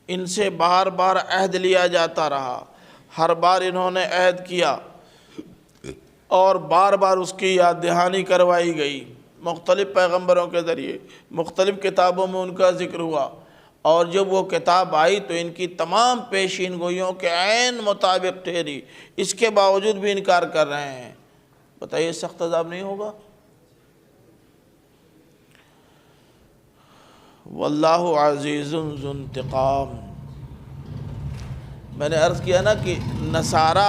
ان سے بار بار عہد لیا جاتا رہا، ہر بار انہوں نے عہد کیا اور بار بار اس کی یاد دہانی کروائی گئی، مختلف پیغمبروں کے ذریعے مختلف کتابوں میں ان کا ذکر ہوا، اور جب وہ کتاب آئی تو ان کی تمام پیشین گوئیوں کے عین مطابق ٹھہری، اس کے باوجود بھی انکار کر رہے ہیں۔ بتائیے سخت عذاب نہیں ہوگا؟ واللہ عزیز ذو انتقام۔ میں نے عرض کیا نا کہ نصارہ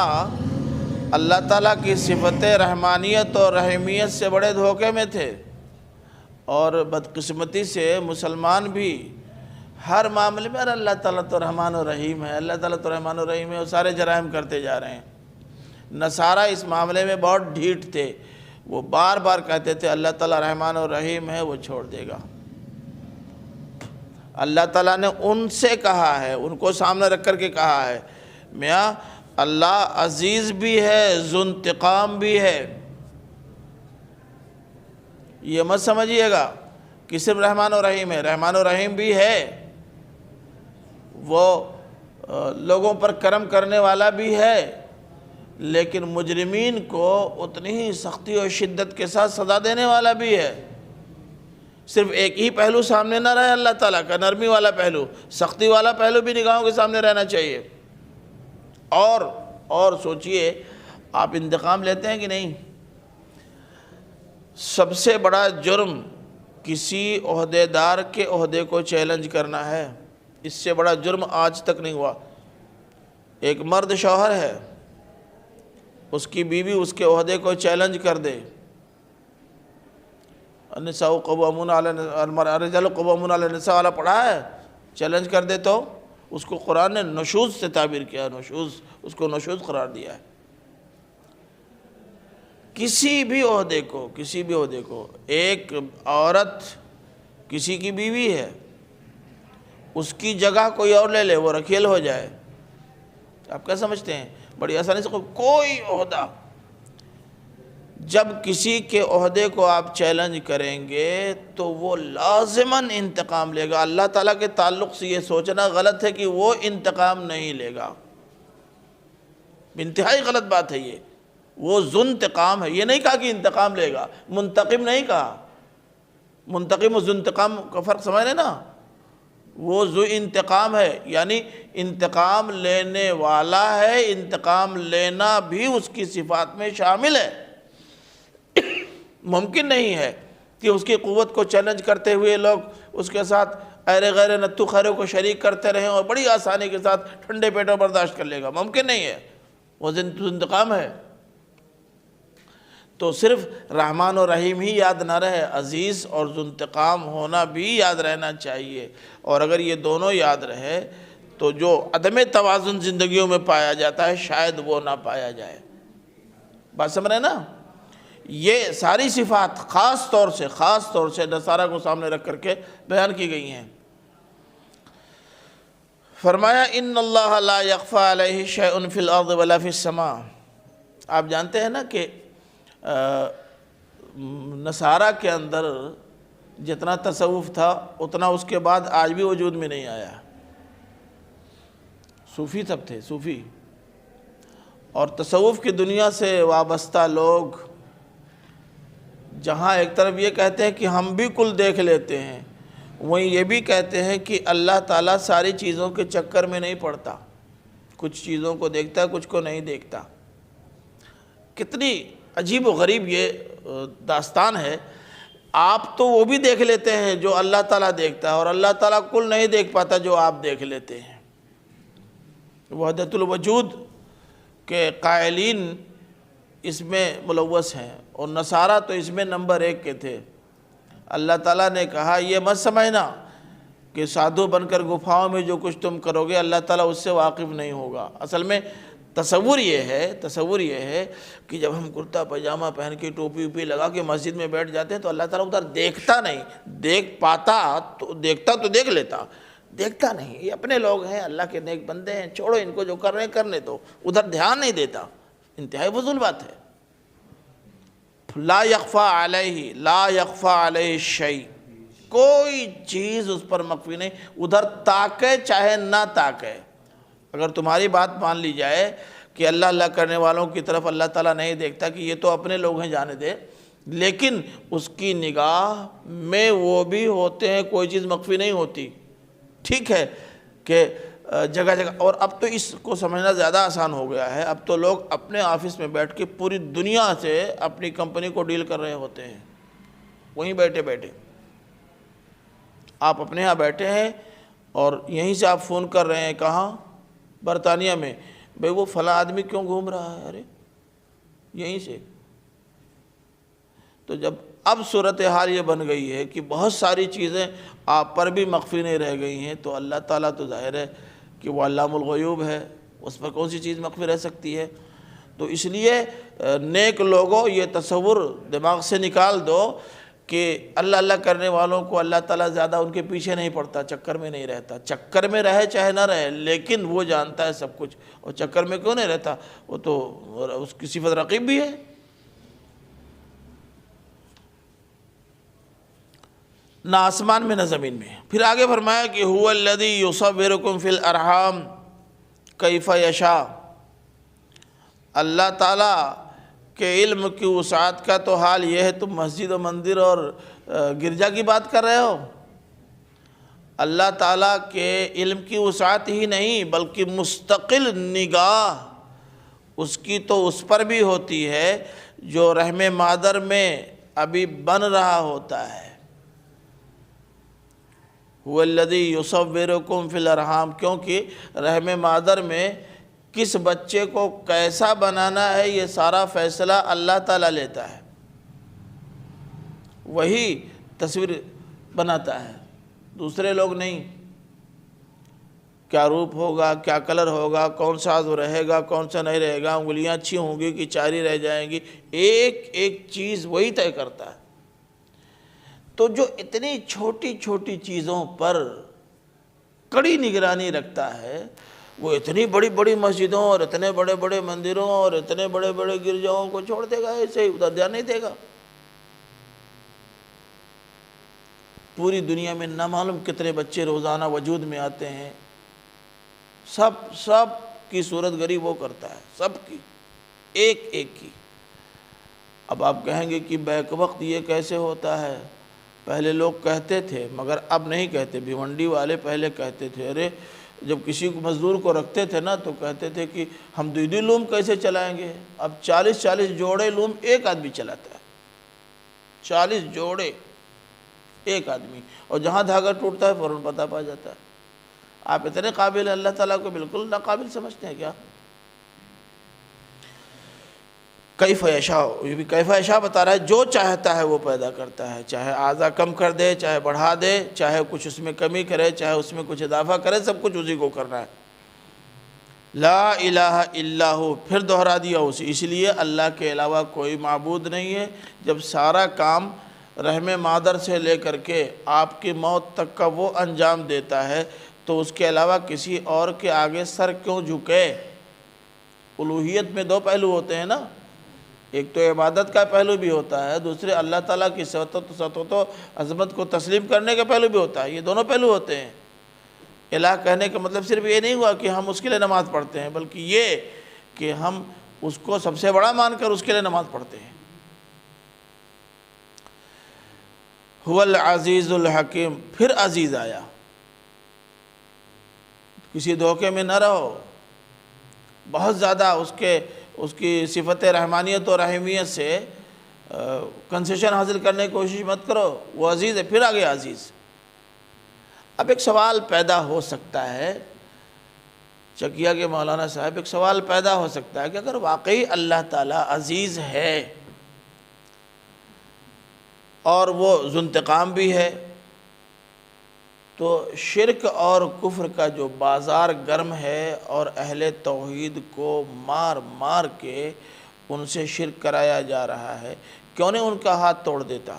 اللہ تعالیٰ کی صفت رحمانیت اور رحیمیت سے بڑے دھوکے میں تھے، اور بدقسمتی سے مسلمان بھی ہر معاملے میں اللہ تعالیٰ تو رحمان و رحیم ہے، اللہ تعالیٰ تو رحمان و رحیم ہے، وہ سارے جرائم کرتے جا رہے ہیں۔ نصارہ اس معاملے میں بہت ڈھیٹ تھے، وہ بار بار کہتے تھے اللہ تعالیٰ رحمان و رحیم ہے، وہ چھوڑ دے گا۔ اللہ تعالیٰ نے ان سے کہا ہے، ان کو سامنے رکھ کر کے کہا ہے میاں اللہ عزیز بھی ہے، ذو انتقام بھی ہے۔ یہ مت سمجھیے گا کہ صرف رحمان و رحیم ہے، رحمان و رحیم بھی ہے، وہ لوگوں پر کرم کرنے والا بھی ہے، لیکن مجرمین کو اتنی ہی سختی اور شدت کے ساتھ سزا دینے والا بھی ہے۔ صرف ایک ہی پہلو سامنے نہ رہے اللہ تعالیٰ کا، نرمی والا پہلو، سختی والا پہلو بھی نگاہوں کے سامنے رہنا چاہیے۔ اور سوچئے آپ انتقام لیتے ہیں کہ نہیں؟ سب سے بڑا جرم کسی عہدیدار کے عہدے کو چیلنج کرنا ہے، اس سے بڑا جرم آج تک نہیں ہوا۔ ایک مرد شوہر ہے، اس کی بیوی اس کے عہدے کو چیلنج کر دے، النساء قوامون علی الرجال قوامون علی النساء والا پڑھا ہے، چیلنج کر دے تو اس کو قرآن نے نشوز سے تعبیر کیا، نشوز، اس کو نشوز قرار دیا ہے۔ کسی بھی عہدے کو ایک عورت کسی کی بیوی ہے، اس کی جگہ کوئی اور لے لے، وہ رکھیل ہو جائے، آپ کیا سمجھتے ہیں؟ بڑی آسانی سے کوئی عہدہ، جب کسی کے عہدے کو آپ چیلنج کریں گے تو وہ لازماً انتقام لے گا۔ اللہ تعالیٰ کے تعلق سے یہ سوچنا غلط ہے کہ وہ انتقام نہیں لے گا، انتہائی غلط بات ہے یہ۔ وہ ذو انتقام ہے، یہ نہیں کہا کہ انتقام لے گا، منتقم نہیں کہا، منتقم و ذو انتقام کا فرق سمجھ رہے نا؟ وہ ذو انتقام ہے، یعنی انتقام لینے والا ہے، انتقام لینا بھی اس کی صفات میں شامل ہے۔ ممکن نہیں ہے کہ اس کی قوت کو چیلنج کرتے ہوئے لوگ اس کے ساتھ ایرے غیر نتو خیروں کو شریک کرتے رہیں اور بڑی آسانی کے ساتھ ٹھنڈے پیٹوں برداشت کر لے گا، ممکن نہیں ہے، وہ ذو انتقام ہے۔ تو صرف رحمان و رحیم ہی یاد نہ رہے، عزیز اور ذو انتقام ہونا بھی یاد رہنا چاہیے، اور اگر یہ دونوں یاد رہے تو جو عدم توازن زندگیوں میں پایا جاتا ہے شاید وہ نہ پایا جائے۔ بات سمجھ رہے ہیں نا؟ یہ ساری صفات خاص طور سے نصارہ کو سامنے رکھ کر کے بیان کی گئی ہیں۔ فرمایا ان اللہ لا یخفی علیہ شیء فی الارض ولا فی السماء، آپ جانتے ہیں نا کہ نصارہ کے اندر جتنا تصوف تھا اتنا اس کے بعد آج بھی وجود میں نہیں آیا. صوفی سب تھے، صوفی، اور تصوف کی دنیا سے وابستہ لوگ جہاں ایک طرف یہ کہتے ہیں کہ ہم بھی کل دیکھ لیتے ہیں، وہیں یہ بھی کہتے ہیں کہ اللہ تعالیٰ ساری چیزوں کے چکر میں نہیں پڑتا، کچھ چیزوں کو دیکھتا ہے کچھ کو نہیں دیکھتا. کتنی عجیب و غریب یہ داستان ہے. آپ تو وہ بھی دیکھ لیتے ہیں جو اللہ تعالیٰ دیکھتا ہے، اور اللہ تعالیٰ کل نہیں دیکھ پاتا جو آپ دیکھ لیتے ہیں. وحدت الوجود کے قائلین اس میں ملوث ہیں، اور نصارہ تو اس میں نمبر 1 کے تھے. اللہ تعالیٰ نے کہا یہ مت سمجھنا کہ سادھو بن کر گفاؤں میں جو کچھ تم کرو گے اللہ تعالیٰ اس سے واقف نہیں ہوگا. اصل میں تصور یہ ہے کہ جب ہم کرتا پاجامہ پہن کے ٹوپی ووپی لگا کے مسجد میں بیٹھ جاتے ہیں تو اللہ تعالیٰ ادھر دیکھتا نہیں. دیکھ پاتا تو دیکھ لیتا، دیکھتا نہیں. یہ اپنے لوگ ہیں، اللہ کے نیک بندے ہیں، چھوڑو ان کو، جو کر رہے ہیں کرنے دو. ادھر دھیان نہیں دیتا. انتہائی فضول بات ہے. لا یخفی علیہ شیء، کوئی چیز اس پر مخفی نہیں. ادھر تاکے چاہے نہ تاکے. اگر تمہاری بات مان لی جائے کہ اللہ کرنے والوں کی طرف اللہ تعالیٰ نہیں دیکھتا، کہ یہ تو اپنے لوگ ہیں جانے دے، لیکن اس کی نگاہ میں وہ بھی ہوتے ہیں، کوئی چیز مخفی نہیں ہوتی. ٹھیک ہے کہ جگہ جگہ، اور اب تو اس کو سمجھنا زیادہ آسان ہو گیا ہے. اب تو لوگ اپنے آفس میں بیٹھ کے پوری دنیا سے اپنی کمپنی کو ڈیل کر رہے ہوتے ہیں، وہیں بیٹھے بیٹھے. آپ اپنے ہاں بیٹھے ہیں اور یہیں سے آپ فون کر رہے ہیں. کہاں؟ برطانیہ میں. بھئی وہ فلاں آدمی کیوں گھوم رہا ہے؟ ارے یہیں سے. تو جب اب صورتحال یہ بن گئی ہے کہ بہت ساری چیزیں آپ پر بھی مخفی نہیں رہ گئی ہیں، تو اللہ تعالیٰ تو ظاہر ہے کہ وہ علام الغیوب ہے، اس پر کون سی چیز مخفی رہ سکتی ہے. تو اس لیے نیک لوگوں یہ تصور دماغ سے نکال دو کہ اللہ کرنے والوں کو اللہ تعالیٰ زیادہ ان کے پیچھے نہیں پڑتا، چکر میں نہیں رہتا. چکر میں رہے چاہے نہ رہے، لیکن وہ جانتا ہے سب کچھ. اور چکر میں کیوں نہیں رہتا؟ وہ تو اس کی صفت رقیب بھی ہے. نہ آسمان میں نہ زمین میں. پھر آگے فرمایا کہ هو الذی یصورکم فی الارحام کیف یشاء. اللہ تعالیٰ کے علم کی وسعت کا تو حال یہ ہے. تم مسجد و مندر اور گرجا کی بات کر رہے ہو. اللہ تعالیٰ کے علم کی وسعت ہی نہیں بلکہ مستقل نگاہ اس کی تو اس پر بھی ہوتی ہے جو رحم مادر میں ابھی بن رہا ہوتا ہے. هو الذی یصورکم فی الارحام، کیونکہ رحم مادر میں کس بچے کو کیسا بنانا ہے یہ سارا فیصلہ اللہ تعالیٰ لیتا ہے. وہی تصویر بناتا ہے، دوسرے لوگ نہیں. کیا روپ ہوگا، کیا کلر ہوگا، کون سا عضو رہے گا، کون سا نہیں رہے گا، انگلیاں اچھی ہوں گی کہ چاری رہ جائیں گی، ایک ایک چیز وہی طے کرتا ہے. تو جو اتنی چھوٹی چھوٹی چیزوں پر کڑی نگرانی رکھتا ہے، وہ اتنی بڑی بڑی مسجدوں اور اتنے بڑے بڑے مندروں اور اتنے بڑے بڑے گرجاؤں کو چھوڑ دے گا ایسے ہی، ادھر دھیان نہیں دے گا. پوری دنیا میں نہ معلوم کتنے بچے روزانہ وجود میں آتے ہیں. سب کی صورت گری وہ کرتا ہے، سب کی، ایک ایک کی. اب آپ کہیں گے کہ بیک وقت یہ کیسے ہوتا ہے؟ پہلے لوگ کہتے تھے مگر اب نہیں کہتے. بھیونڈی والے پہلے کہتے تھے. ارے جب کسی کو مزدور کو رکھتے تھے نا تو کہتے تھے کہ ہم دو لوم کیسے چلائیں گے؟ اب 40 جوڑے لوم ایک آدمی چلاتا ہے. 40 جوڑے ایک آدمی، اور جہاں دھاگا ٹوٹتا ہے فوراً پتہ پا جاتا ہے. آپ اتنے قابل ہیں، اللہ تعالیٰ کو بالکل ناقابل سمجھتے ہیں کیا؟ کیف یشاء، یہ بھی کیف یشاء بتا رہا ہے، جو چاہتا ہے وہ پیدا کرتا ہے. چاہے اعضاء کم کر دے، چاہے بڑھا دے، چاہے کچھ اس میں کمی کرے، چاہے اس میں کچھ اضافہ کرے، سب کچھ اسی کو کرنا ہے. لا الہ الا ہو، پھر دہرا دیا اسی. اس لیے اللہ کے علاوہ کوئی معبود نہیں ہے. جب سارا کام رحم مادر سے لے کر کے آپ کی موت تک کا وہ انجام دیتا ہے تو اس کے علاوہ کسی اور کے آگے سر کیوں جھکے؟ الوہیت میں دو پہلو ہوتے ہیں نا، ایک تو عبادت کا پہلو بھی ہوتا ہے، دوسرے اللہ تعالیٰ کی سطوت و عظمت کو تسلیم کرنے کا پہلو بھی ہوتا ہے، یہ دونوں پہلو ہوتے ہیں۔ الہ کہنے کا مطلب صرف یہ نہیں ہوا کہ ہم اس کے لیے نماز پڑھتے ہیں، بلکہ یہ کہ ہم اس کو سب سے بڑا مان کر اس کے لیے نماز پڑھتے ہیں۔ هو العزیز الحکیم، پھر عزیز آیا، کسی دھوکے میں نہ رہو، بہت زیادہ اس کی صفت رحمانیت اور رحیمیت سے کنسیشن حاصل کرنے کی کوشش مت کرو، وہ عزیز ہے، پھر آگے عزیز۔ اب ایک سوال پیدا ہو سکتا ہے، چکیا کے مولانا صاحب، ایک سوال پیدا ہو سکتا ہے کہ اگر واقعی اللہ تعالیٰ عزیز ہے اور وہ ذو انتقام بھی ہے، تو شرک اور کفر کا جو بازار گرم ہے اور اہل توحید کو مار مار کے ان سے شرک کرایا جا رہا ہے، کیوں نہیں ان کا ہاتھ توڑ دیتا؟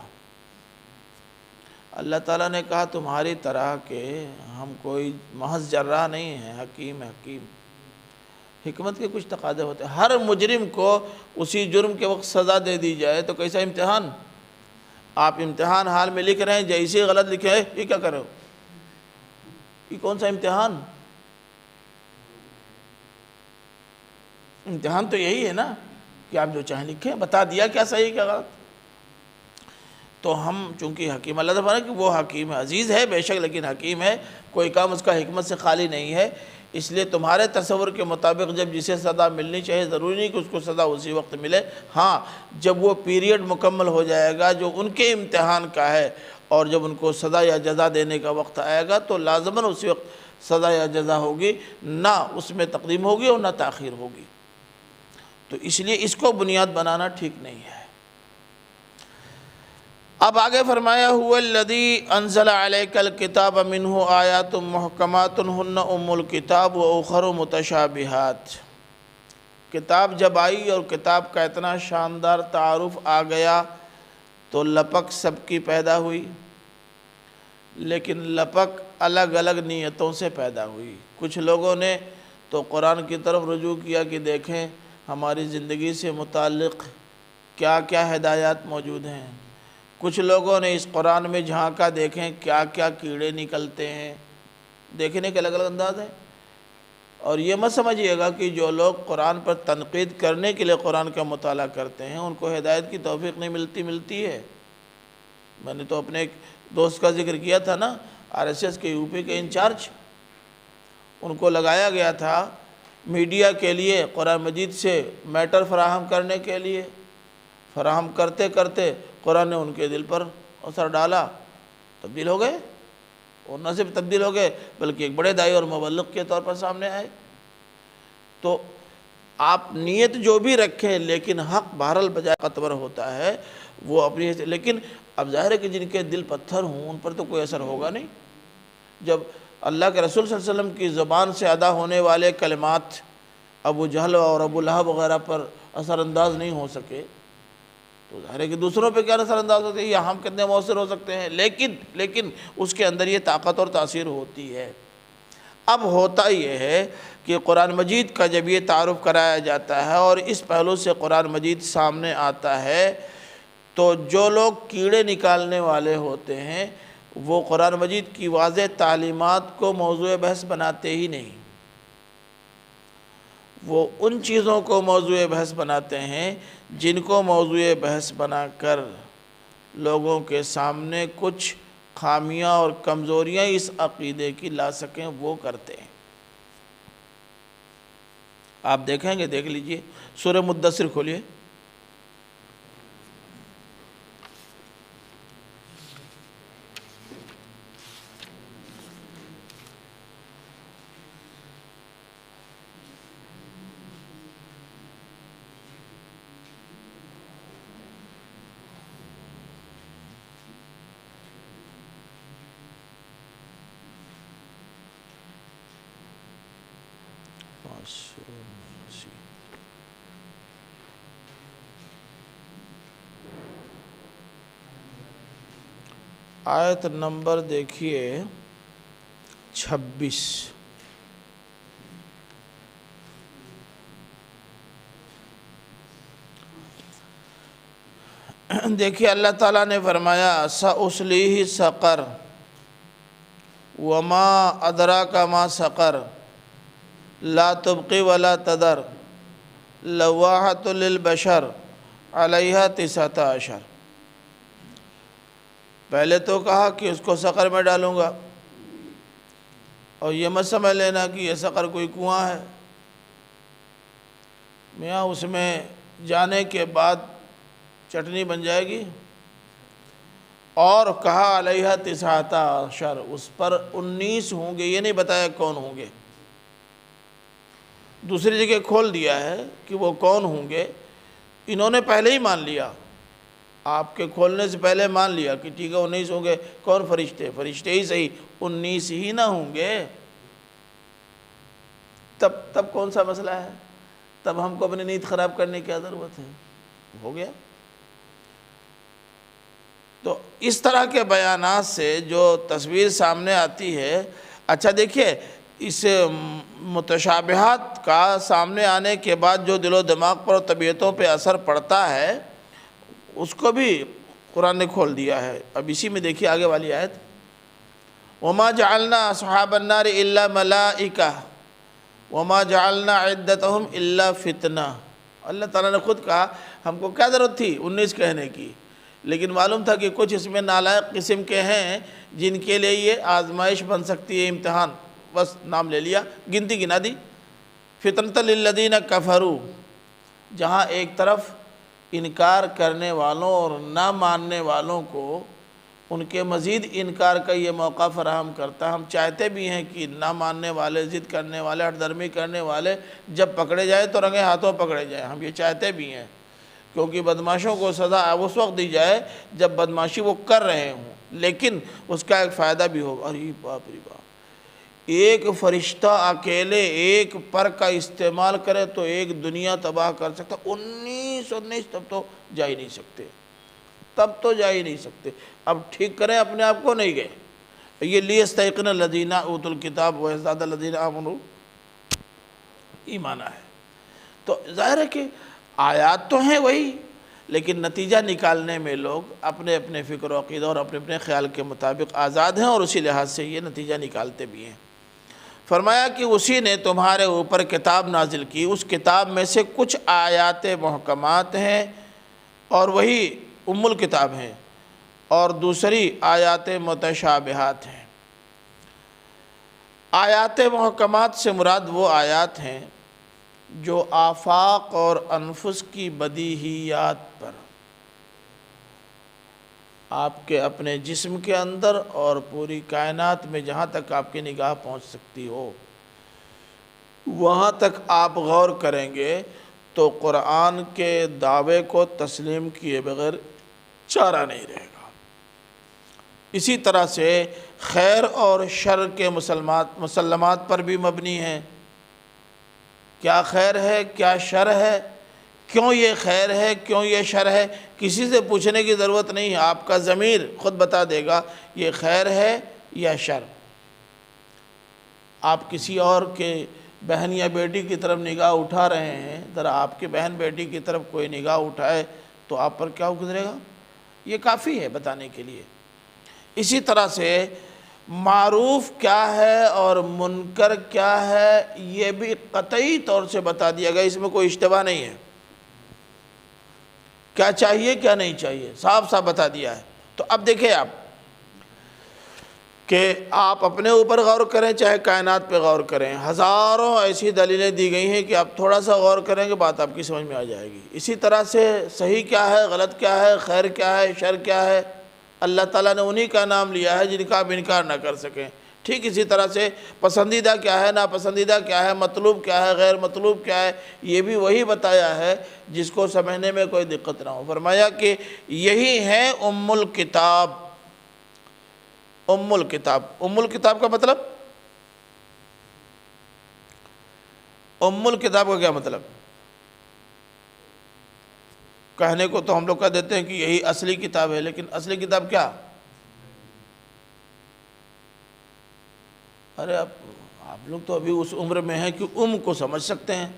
اللہ تعالیٰ نے کہا تمہاری طرح کے ہم کوئی محض جراح نہیں ہیں، حکیم حکمت کے کچھ تقاضے ہوتے ہیں۔ ہر مجرم کو اسی جرم کے وقت سزا دے دی جائے تو کیسا امتحان؟ آپ امتحان حال میں لکھ رہے ہیں، جیسے غلط لکھے ہیں، یہ کیا کرو؟ یہ کون سا امتحان؟ امتحان تو یہی ہے نا کہ آپ جو چاہیں لکھیں، بتا دیا کیا صحیح کیا غلط۔ تو ہم چونکہ حکیم، اللہ تعالیٰ کہ وہ حکیم ہے، عزیز ہے بے شک لیکن حکیم ہے، کوئی کام اس کا حکمت سے خالی نہیں ہے، اس لیے تمہارے تصور کے مطابق جب جسے سزا ملنی چاہیے، ضروری نہیں کہ اس کو سزا اسی وقت ملے، ہاں جب وہ پیریڈ مکمل ہو جائے گا جو ان کے امتحان کا ہے اور جب ان کو سزا یا جزا دینے کا وقت آئے گا تو لازماً اسی وقت سزا یا جزا ہوگی، نہ اس میں تقدیم ہوگی اور نہ تاخیر ہوگی۔ تو اس لیے اس کو بنیاد بنانا ٹھیک نہیں ہے۔ اب آگے فرمایا هو الذی انزل علیک الکتاب منہ آیات محکمات ہن ام الکتاب واخر متشابہات۔ کتاب جب آئی اور کتاب کا اتنا شاندار تعارف آ گیا تو لپک سب کی پیدا ہوئی، لیکن لپک الگ الگ نیتوں سے پیدا ہوئی۔ کچھ لوگوں نے تو قرآن کی طرف رجوع کیا کہ دیکھیں ہماری زندگی سے متعلق کیا کیا ہدایات موجود ہیں، کچھ لوگوں نے اس قرآن میں جھانکا، دیکھیں کیا کیا کیڑے نکلتے ہیں، دیکھنے کے الگ الگ انداز ہیں۔ اور یہ مت سمجھیے گا کہ جو لوگ قرآن پر تنقید کرنے کے لیے قرآن کا مطالعہ کرتے ہیں ان کو ہدایت کی توفیق نہیں ملتی ہے۔ میں نے تو اپنے ایک دوست کا ذکر کیا تھا نا، RSS کے UP کے انچارج، ان کو لگایا گیا تھا میڈیا کے لیے قرآن مجید سے میٹر فراہم کرنے کے لیے، فراہم کرتے کرتے قرآن نے ان کے دل پر اثر ڈالا، تبدیل ہو گئے، اور نہ صرف تبدیل ہو گئے بلکہ ایک بڑے داعی اور مبلغ کے طور پر سامنے آئے۔ تو آپ نیت جو بھی رکھیں لیکن حق بہرحال بجائے قطور ہوتا ہے، وہ اپنی، لیکن اب ظاہر ہے کہ جن کے دل پتھر ہوں ان پر تو کوئی اثر ہوگا نہیں۔ جب اللہ کے رسول صلی اللہ علیہ وسلم کی زبان سے ادا ہونے والے کلمات ابو جہل اور ابو لہب وغیرہ پر اثر انداز نہیں ہو سکے تو ظاہر ہے کہ دوسروں پہ کیا اثر انداز ہوتے ہیں، یا ہم کتنے مؤثر ہو سکتے ہیں، لیکن اس کے اندر یہ طاقت اور تاثیر ہوتی ہے۔ اب ہوتا یہ ہے کہ قرآن مجید کا جب یہ تعارف کرایا جاتا ہے اور اس پہلو سے قرآن مجید سامنے آتا ہے تو جو لوگ کیڑے نکالنے والے ہوتے ہیں وہ قرآن مجید کی واضح تعلیمات کو موضوع بحث بناتے ہی نہیں، وہ ان چیزوں کو موضوع بحث بناتے ہیں جن کو موضوع بحث بنا کر لوگوں کے سامنے کچھ خامیاں اور کمزوریاں اس عقیدے کی لا سکیں، وہ کرتے ہیں۔ آپ دیکھیں گے، دیکھ لیجئے سورہ مدثر کھولیے، آیت نمبر دیکھیے 26۔ دیکھیے اللہ تعالیٰ نے فرمایا سأصلیہ سقر وما ادراک ما سقر لا تبقی ولا تذر لواحۃ للبشر علیہا 19 پہلے تو کہا کہ اس کو سقر میں ڈالوں گا، اور یہ مت سمجھ لینا کہ یہ سقر کوئی کنواں ہے، میاں اس میں جانے کے بعد چٹنی بن جائے گی۔ اور کہا علیہا 19 اس پر 19 ہوں گے، یہ نہیں بتایا کون ہوں گے۔ دوسری جگہ کھول دیا ہے کہ وہ کون ہوں گے، انہوں نے پہلے ہی مان لیا، آپ کے کھولنے سے پہلے مان لیا کہ ٹھیک ہے 19 ہوں گے۔ کون؟ فرشتے، فرشتے ہی صحیح 19 ہی نہ ہوں گے، تب کون سا مسئلہ ہے؟ تب ہم کو اپنی نیت خراب کرنے کی کیا ضرورت ہے؟ ہو گیا۔ تو اس طرح کے بیانات سے جو تصویر سامنے آتی ہے، اچھا دیکھیے اس متشابہات کا سامنے آنے کے بعد جو دل و دماغ پر اور طبیعتوں پہ اثر پڑتا ہے، اس کو بھی قرآن نے کھول دیا ہے۔ اب اسی میں دیکھیے آگے والی آیت، وَمَا جَعَلْنَا أَصْحَابَ النَّارِ إِلَّا مَلَائِكَةً وَمَا جَعَلْنَا عِدَّتَهُمْ إِلَّا فِتْنَةً۔ اللہ تعالیٰ نے خود کہا ہم کو کیا ضرورت تھی 19 کہنے کی، لیکن معلوم تھا کہ کچھ اس میں نالائق قسم کے ہیں جن کے لیے یہ آزمائش بن سکتی ہے، امتحان، بس نام لے لیا، گنتی گنا دی۔ فِتْنَةً لِلَّذِينَ كَفَرُوا، جہاں ایک طرف انکار کرنے والوں اور نہ ماننے والوں کو ان کے مزید انکار کا یہ موقع فراہم کرتا ہے۔ ہم چاہتے بھی ہیں کہ نہ ماننے والے، ضد کرنے والے، ہٹ درمی کرنے والے جب پکڑے جائیں تو رنگے ہاتھوں پکڑے جائیں، ہم یہ چاہتے بھی ہیں، کیونکہ بدماشوں کو سزا اس وقت دی جائے جب بدماشی وہ کر رہے ہوں، لیکن اس کا ایک فائدہ بھی ہوگا۔ ارے باپ رے باپ، ایک فرشتہ اکیلے ایک پر کا استعمال کرے تو ایک دنیا تباہ کر سکتا۔ 19 تب تو جا ہی نہیں سکتے، تب تو جا ہی نہیں سکتے۔ اب ٹھیک کریں اپنے آپ کو، نہیں گئے۔ یہ لِيَسْتَيْقِنَ الَّذِينَ أُوتُوا الْكِتَابَ وَيَزْدَادَ الَّذِينَ آمَنُوا ایمانا ہے۔ تو ظاہر ہے کہ آیات تو ہیں وہی، لیکن نتیجہ نکالنے میں لوگ اپنے اپنے فکر و عقیدہ اور اپنے اپنے خیال کے مطابق آزاد ہیں، اور اسی لحاظ سے یہ نتیجہ نکالتے بھی ہیں۔ فرمایا کہ اسی نے تمہارے اوپر کتاب نازل کی، اس کتاب میں سے کچھ آیات محکمات ہیں اور وہی ام الکتاب ہیں، اور دوسری آیات متشابہات ہیں۔ آیات محکمات سے مراد وہ آیات ہیں جو آفاق اور انفس کی بدیہیات پر، آپ کے اپنے جسم کے اندر اور پوری کائنات میں جہاں تک آپ کی نگاہ پہنچ سکتی ہو، وہاں تک آپ غور کریں گے تو قرآن کے دعوے کو تسلیم کیے بغیر چارہ نہیں رہے گا۔ اسی طرح سے خیر اور شر کے مسلمات پر بھی مبنی ہیں۔ کیا خیر ہے، کیا شر ہے، کیوں یہ خیر ہے، کیوں یہ شر ہے، کسی سے پوچھنے کی ضرورت نہیں ہے، آپ کا ضمیر خود بتا دے گا یہ خیر ہے یا شر۔ آپ کسی اور کے بہن یا بیٹی کی طرف نگاہ اٹھا رہے ہیں، ذرا آپ کے بہن بیٹی کی طرف کوئی نگاہ اٹھائے تو آپ پر کیا گزرے گا، یہ کافی ہے بتانے کے لیے۔ اسی طرح سے معروف کیا ہے اور منکر کیا ہے یہ بھی قطعی طور سے بتا دیا گیا، اس میں کوئی اشتباہ نہیں ہے۔ کیا چاہیے کیا نہیں چاہیے صاف صاف بتا دیا ہے۔ تو اب دیکھیں آپ کہ آپ اپنے اوپر غور کریں چاہے کائنات پہ غور کریں، ہزاروں ایسی دلیلیں دی گئی ہیں کہ آپ تھوڑا سا غور کریں گے بات آپ کی سمجھ میں آ جائے گی۔ اسی طرح سے صحیح کیا ہے، غلط کیا ہے، خیر کیا ہے، شر کیا ہے، اللہ تعالیٰ نے انہی کا نام لیا ہے جن کا آپ انکار نہ کر سکیں۔ ٹھیک اسی طرح سے پسندیدہ کیا ہے، ناپسندیدہ کیا ہے، مطلوب کیا ہے، غیر مطلوب کیا ہے، یہ بھی وہی بتایا ہے جس کو سمجھنے میں کوئی دقت نہ ہو۔ فرمایا کہ یہی ہے ام الکتاب۔ ام الکتاب، ام الکتاب کا مطلب، ام الکتاب کا کیا مطلب؟ کہنے کو تو ہم لوگ کہہ دیتے ہیں کہ یہی اصلی کتاب ہے، لیکن اصلی کتاب کیا؟ ارے آپ لوگ تو ابھی اس عمر میں ہیں کہ کو سمجھ سکتے ہیں۔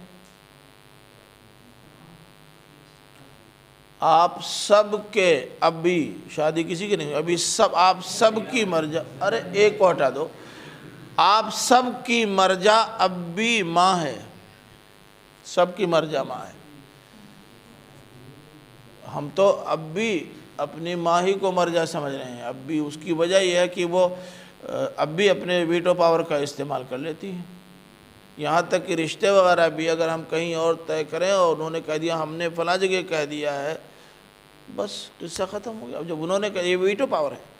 آپ سب کے، اب بھی شادی کسی کی نہیں، ابھی سب، آپ سب کی مرجع، ارے ایک کو ہٹا دو، آپ سب کی مرجع اب بھی ماں ہے، سب کی مرجع ماں ہے۔ ہم تو اب بھی اپنی ماں ہی کو مرجع سمجھ رہے ہیں، اب بھی اس کی وجہ یہ ہے کہ وہ اب بھی اپنے ویٹو پاور کا استعمال کر لیتی ہیں۔ یہاں تک کہ رشتے وغیرہ بھی اگر ہم کہیں اور طے کریں اور انہوں نے کہہ دیا ہم نے فلاں جگہ کہہ دیا ہے، بس قصہ ختم ہو گیا۔ اب جب انہوں نے کہا، یہ ویٹو پاور ہے۔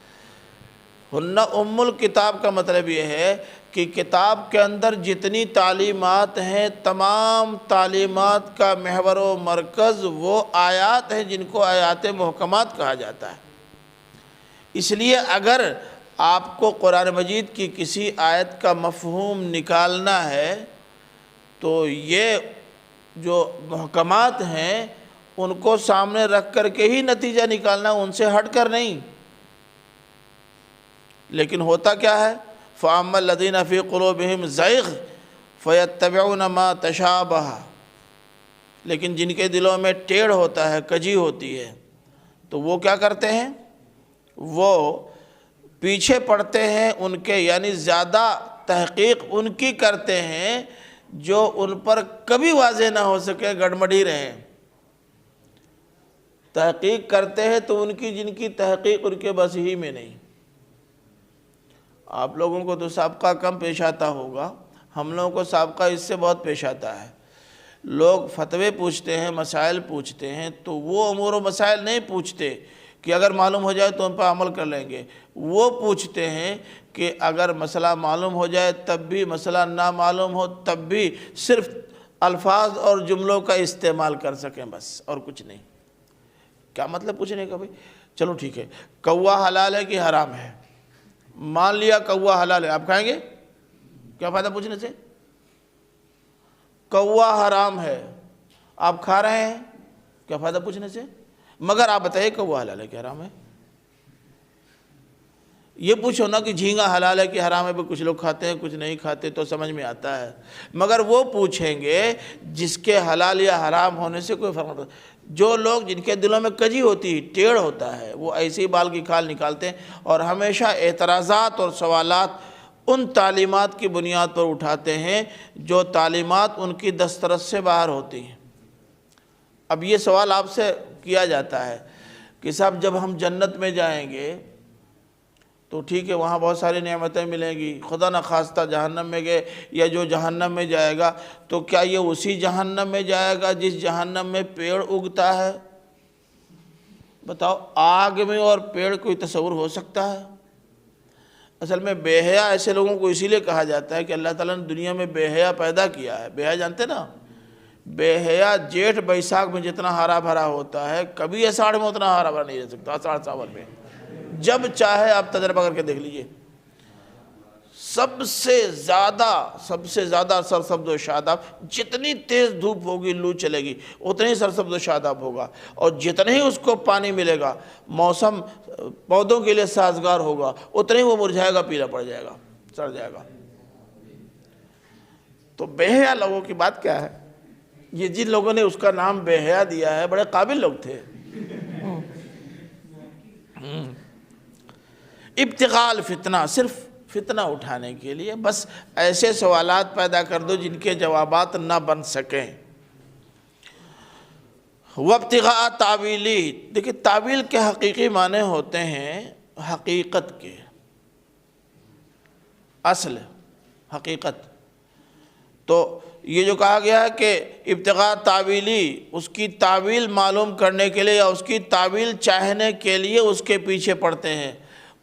ہن ام الکتاب کا مطلب یہ ہے کہ کتاب کے اندر جتنی تعلیمات ہیں، تمام تعلیمات کا محور و مرکز وہ آیات ہیں جن کو آیات محکمات کہا جاتا ہے۔ اس لیے اگر آپ کو قرآن مجید کی کسی آیت کا مفہوم نکالنا ہے تو یہ جو محکمات ہیں ان کو سامنے رکھ کر کے ہی نتیجہ نکالنا، ان سے ہٹ کر نہیں۔ لیکن ہوتا کیا ہے؟ فَأَمَّا الَّذِينَ فِي قُلُوبِهِمْ زَيْغٌ فَيَتَّبِعُونَ مَا تَشَابَهَ، لیکن جن کے دلوں میں ٹیڑھ ہوتا ہے، کجی ہوتی ہے، تو وہ کیا کرتے ہیں؟ وہ پیچھے پڑتے ہیں ان کے، یعنی زیادہ تحقیق ان کی کرتے ہیں جو ان پر کبھی واضح نہ ہو سکے، گڑمڑی رہیں۔ تحقیق کرتے ہیں تو ان کی جن کی تحقیق ان کے بس ہی میں نہیں۔ آپ لوگوں کو تو سابقہ کم پیش آتا ہوگا، ہم لوگوں کو سابقہ اس سے بہت پیش آتا ہے۔ لوگ فتوے پوچھتے ہیں، مسائل پوچھتے ہیں، تو وہ امور و مسائل نہیں پوچھتے کہ اگر معلوم ہو جائے تو ان پر عمل کر لیں گے، وہ پوچھتے ہیں کہ اگر مسئلہ معلوم ہو جائے تب بھی، مسئلہ نہ معلوم ہو تب بھی صرف الفاظ اور جملوں کا استعمال کر سکیں، بس اور کچھ نہیں۔ کیا مطلب پوچھنے کا بھائی؟ چلو ٹھیک ہے، کوا حلال ہے کہ حرام ہے؟ مان لیا کوا حلال ہے، آپ کھائیں گے؟ کیا فائدہ پوچھنے سے؟ کوا حرام ہے، آپ کھا رہے ہیں، کیا فائدہ پوچھنے سے؟ مگر آپ بتائیے کوا حلال ہے کہ حرام ہے؟ یہ پوچھو نا کہ جھینگا حلال ہے کہ حرام ہے، کچھ لوگ کھاتے ہیں کچھ نہیں کھاتے تو سمجھ میں آتا ہے، مگر وہ پوچھیں گے جس کے حلال یا حرام ہونے سے کوئی فرق نہیں۔ جو لوگ جن کے دلوں میں کجی ہوتی ہے، ٹیڑھ ہوتا ہے، وہ ایسے ہی بال کی کھال نکالتے ہیں اور ہمیشہ اعتراضات اور سوالات ان تعلیمات کی بنیاد پر اٹھاتے ہیں جو تعلیمات ان کی دسترس سے باہر ہوتی ہیں۔ اب یہ سوال آپ سے کیا جاتا ہے کہ صاحب جب ہم جنت میں جائیں گے تو ٹھیک ہے وہاں بہت ساری نعمتیں ملیں گی، خدا نخواستہ جہنم میں گئے یا جو جہنم میں جائے گا تو کیا یہ اسی جہنم میں جائے گا جس جہنم میں پیڑ اگتا ہے؟ بتاؤ، آگ میں اور پیڑ کوئی تصور ہو سکتا ہے؟ اصل میں بے حیا ایسے لوگوں کو اسی لیے کہا جاتا ہے کہ اللہ تعالیٰ نے دنیا میں بے حیا پیدا کیا ہے۔ بے حیا جانتے نا؟ بے حیا جیٹھ بیساکھ میں جتنا ہرا بھرا ہوتا ہے کبھی اساڑھ میں اتنا ہرا بھرا نہیں رہ سکتا، اساڑھ ساون میں جب چاہے آپ تجربہ کر کے دیکھ لیجئے، سب سے زیادہ سرسبز و شاداب، جتنی تیز دھوپ ہوگی لو چلے گی اتنی ہی سرسبز و شاداب ہوگا، اور جتنے ہی اس کو پانی ملے گا، موسم پودوں کے لیے سازگار ہوگا، اتنے ہی وہ مرجھائے گا، پیلا پڑ جائے گا، سڑ جائے گا۔ تو بے حیا لوگوں کی بات کیا ہے؟ یہ جن لوگوں نے اس کا نام بے حیا دیا ہے بڑے قابل لوگ تھے۔ ابتغاء الفتنہ، صرف فتنہ اٹھانے کے لیے، بس ایسے سوالات پیدا کر دو جن کے جوابات نہ بن سکیں۔ وابتغاء تعویلی، دیکھیں تعویل کے حقیقی معنی ہوتے ہیں حقیقت کے، اصل حقیقت۔ تو یہ جو کہا گیا ہے کہ ابتغاء تعویلی، اس کی تعویل معلوم کرنے کے لیے یا اس کی تعویل چاہنے کے لیے اس کے پیچھے پڑتے ہیں،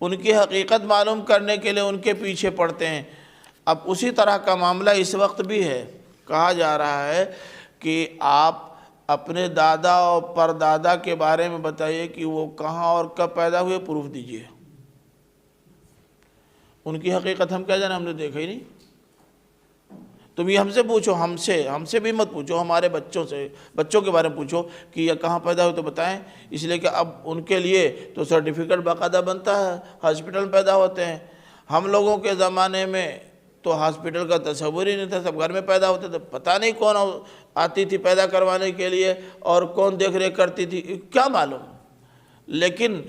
ان کی حقیقت معلوم کرنے کے لیے ان کے پیچھے پڑتے ہیں۔ اب اسی طرح کا معاملہ اس وقت بھی ہے۔ کہا جا رہا ہے کہ آپ اپنے دادا اور پردادا کے بارے میں بتائیے کہ وہ کہاں اور کب پیدا ہوئے، پروف دیجئے۔ ان کی حقیقت ہم کیا جانا، ہم نے دیکھا ہی نہیں۔ تم یہ ہم سے پوچھو، ہم سے بھی مت پوچھو، ہمارے بچوں کے بارے میں پوچھو کہ یہ کہاں پیدا ہوئے تو بتائیں، اس لیے کہ اب ان کے لیے تو سرٹیفکیٹ باقاعدہ بنتا ہے، ہاسپٹل میں پیدا ہوتے ہیں۔ ہم لوگوں کے زمانے میں تو ہاسپٹل کا تصور ہی نہیں تھا، سب گھر میں پیدا ہوتے تھے، پتہ نہیں کون آتی تھی پیدا کروانے کے لیے اور کون دیکھ ریکھ کرتی تھی، کیا معلوم۔ لیکن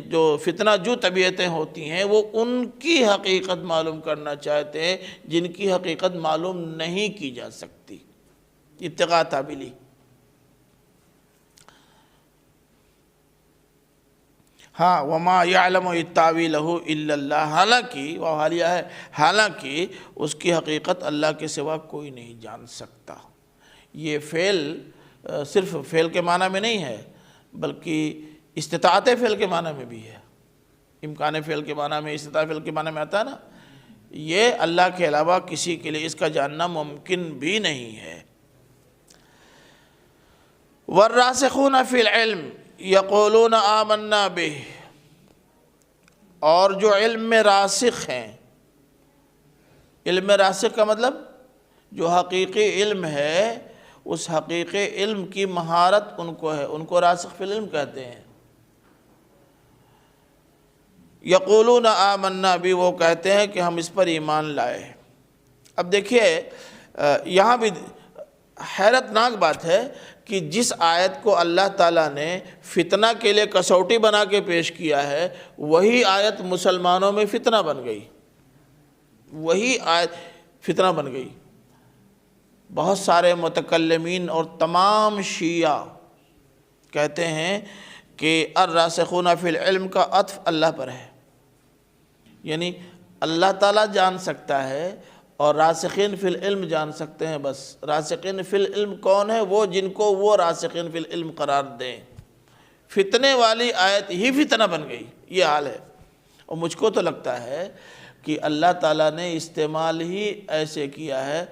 جو فتنہ جو طبیعتیں ہوتی ہیں وہ ان کی حقیقت معلوم کرنا چاہتے ہیں جن کی حقیقت معلوم نہیں کی جا سکتی، ابتغاء تاویلی۔ ہاں وما یعلم تاویلہ الا اللہ، حالانکہ وہ حالیہ ہے، حالانکہ اس کی حقیقت اللہ کے سوا کوئی نہیں جان سکتا۔ یہ فعل صرف فعل کے معنی میں نہیں ہے بلکہ استطاعت فعل کے معنی میں بھی ہے، امکان فعل کے معنی میں، استطاعت فعل کے معنی میں آتا ہے نا، یہ اللہ کے علاوہ کسی کے لیے اس کا جاننا ممکن بھی نہیں ہے۔ والراسخون فی العلم یقولون آمنا بہ، اور جو علم میں راسخ ہیں، علم میں راسخ کا مطلب جو حقیقی علم ہے اس حقیقی علم کی مہارت ان کو ہے، ان کو راسخ فی العلم کہتے ہیں۔ یقولون آمنا بہ، وہ کہتے ہیں کہ ہم اس پر ایمان لائے۔ اب دیکھیے یہاں بھی حیرت ناک بات ہے کہ جس آیت کو اللہ تعالیٰ نے فتنہ کے لیے کسوٹی بنا کے پیش کیا ہے وہی آیت مسلمانوں میں فتنہ بن گئی، وہی آیت فتنہ بن گئی۔ بہت سارے متکلمین اور تمام شیعہ کہتے ہیں کہ الراسخون فی العلم کا عطف اللہ پر ہے، یعنی اللہ تعالیٰ جان سکتا ہے اور راسخین فی العلم جان سکتے ہیں، بس راسخین فی العلم کون ہے؟ وہ جن کو وہ راسخین فی العلم قرار دیں۔ فتنے والی آیت ہی فتنہ بن گئی، یہ حال ہے۔ اور مجھ کو تو لگتا ہے کہ اللہ تعالیٰ نے استعمال ہی ایسے کیا ہے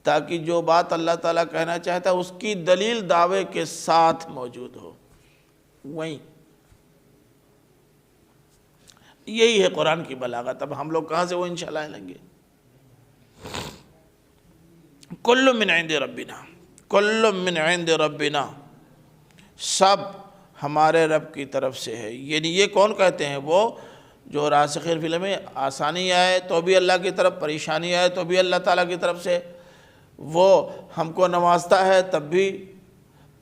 تاکہ جو بات اللہ تعالیٰ کہنا چاہتا ہے اس کی دلیل دعوے کے ساتھ موجود ہو، وہیں یہی ہے قرآن کی بلاغت۔ اب ہم لوگ کہاں سے وہ انشاءاللہ لیں گے؟ کل من عند ربنا، کل من عند ربنا، سب ہمارے رب کی طرف سے ہے۔ یعنی یہ کون کہتے ہیں؟ وہ جو راسخین فی العلم میں آسانی آئے تو بھی اللہ کی طرف، پریشانی آئے تو بھی اللہ تعالیٰ کی طرف سے، وہ ہم کو نوازتا ہے تب بھی،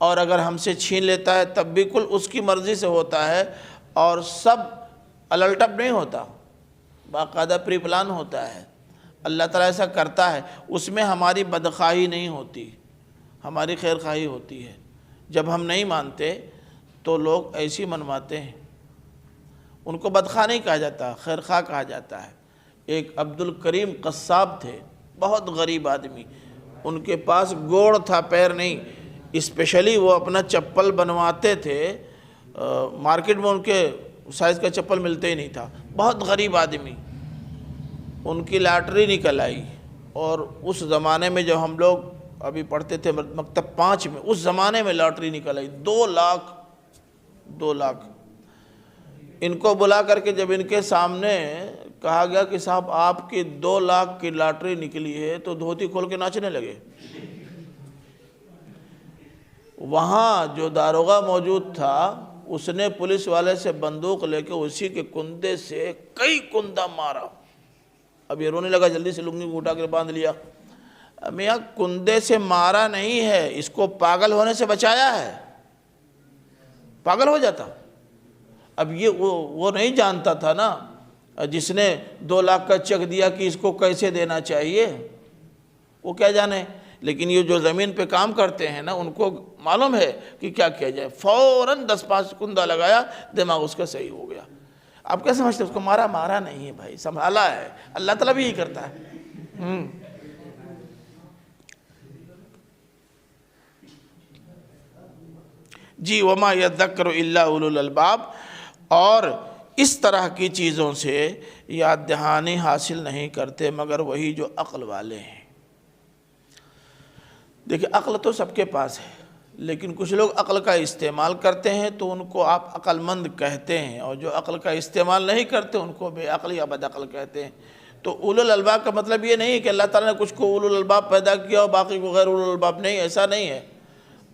اور اگر ہم سے چھین لیتا ہے تب بھی کل اس کی مرضی سے ہوتا ہے، اور سب الٹپ نہیں ہوتا، باقاعدہ پری پلان ہوتا ہے۔ اللہ تعالیٰ ایسا کرتا ہے، اس میں ہماری بدخواہی نہیں ہوتی، ہماری خیر خواہی ہوتی ہے۔ جب ہم نہیں مانتے تو لوگ ایسی منواتے ہیں، ان کو بدخواہ نہیں کہا جاتا، خیر خواہ کہا جاتا ہے۔ ایک عبد الکریم قصاب تھے، بہت غریب آدمی، ان کے پاس گوڑ تھا، پیر نہیں، اسپیشلی وہ اپنا چپل بنواتے تھے، مارکیٹ میں ان کے سائز کا چپل ملتے ہی نہیں تھا، بہت غریب آدمی۔ ان کی لاٹری نکل آئی، اور اس زمانے میں جب ہم لوگ ابھی پڑھتے تھے مکتب 5 میں، اس زمانے میں لاٹری نکل آئی 2 لاکھ۔ ان کو بلا کر کے جب ان کے سامنے کہا گیا کہ صاحب آپ کی 2 لاکھ کی لاٹری نکلی ہے تو دھوتی کھول کے ناچنے لگے۔ وہاں جو داروغہ موجود تھا اس نے پولیس والے سے بندوق لے کے اسی کے کندھے سے کئی کندہ مارا۔ اب یہ رونے لگا، جلدی سے لنگی اٹھا کے باندھ لیا۔ میاں کندھے سے مارا نہیں ہے، اس کو پاگل ہونے سے بچایا ہے، پاگل ہو جاتا۔ اب یہ وہ نہیں جانتا تھا نا جس نے 2 لاکھ کا چیک دیا کہ اس کو کیسے دینا چاہیے، وہ کیا جانے۔ لیکن یہ جو زمین پہ کام کرتے ہیں نا ان کو معلوم ہے کہ کیا کیا جائے، فوراً 10-5 کندہ لگایا، دماغ اس کا صحیح ہو گیا۔ آپ کیا سمجھتے ہیں؟ اس کو مارا نہیں ہے بھائی، سنبھالا ہے۔ اللہ تعالیٰ بھی یہی کرتا ہے۔ جی وما یذکر الا اولو الالباب، اور اس طرح کی چیزوں سے یاد دہانی حاصل نہیں کرتے مگر وہی جو عقل والے ہیں۔ دیکھیں عقل تو سب کے پاس ہے، لیکن کچھ لوگ عقل کا استعمال کرتے ہیں تو ان کو آپ عقل مند کہتے ہیں، اور جو عقل کا استعمال نہیں کرتے ان کو بے عقل یا بد عقل کہتے ہیں۔ تو اولو الالباب کا مطلب یہ نہیں ہے کہ اللہ تعالیٰ نے کچھ کو اولو الالباب پیدا کیا اور باقی کو غیر اولو الالباب، نہیں، ایسا نہیں ہے۔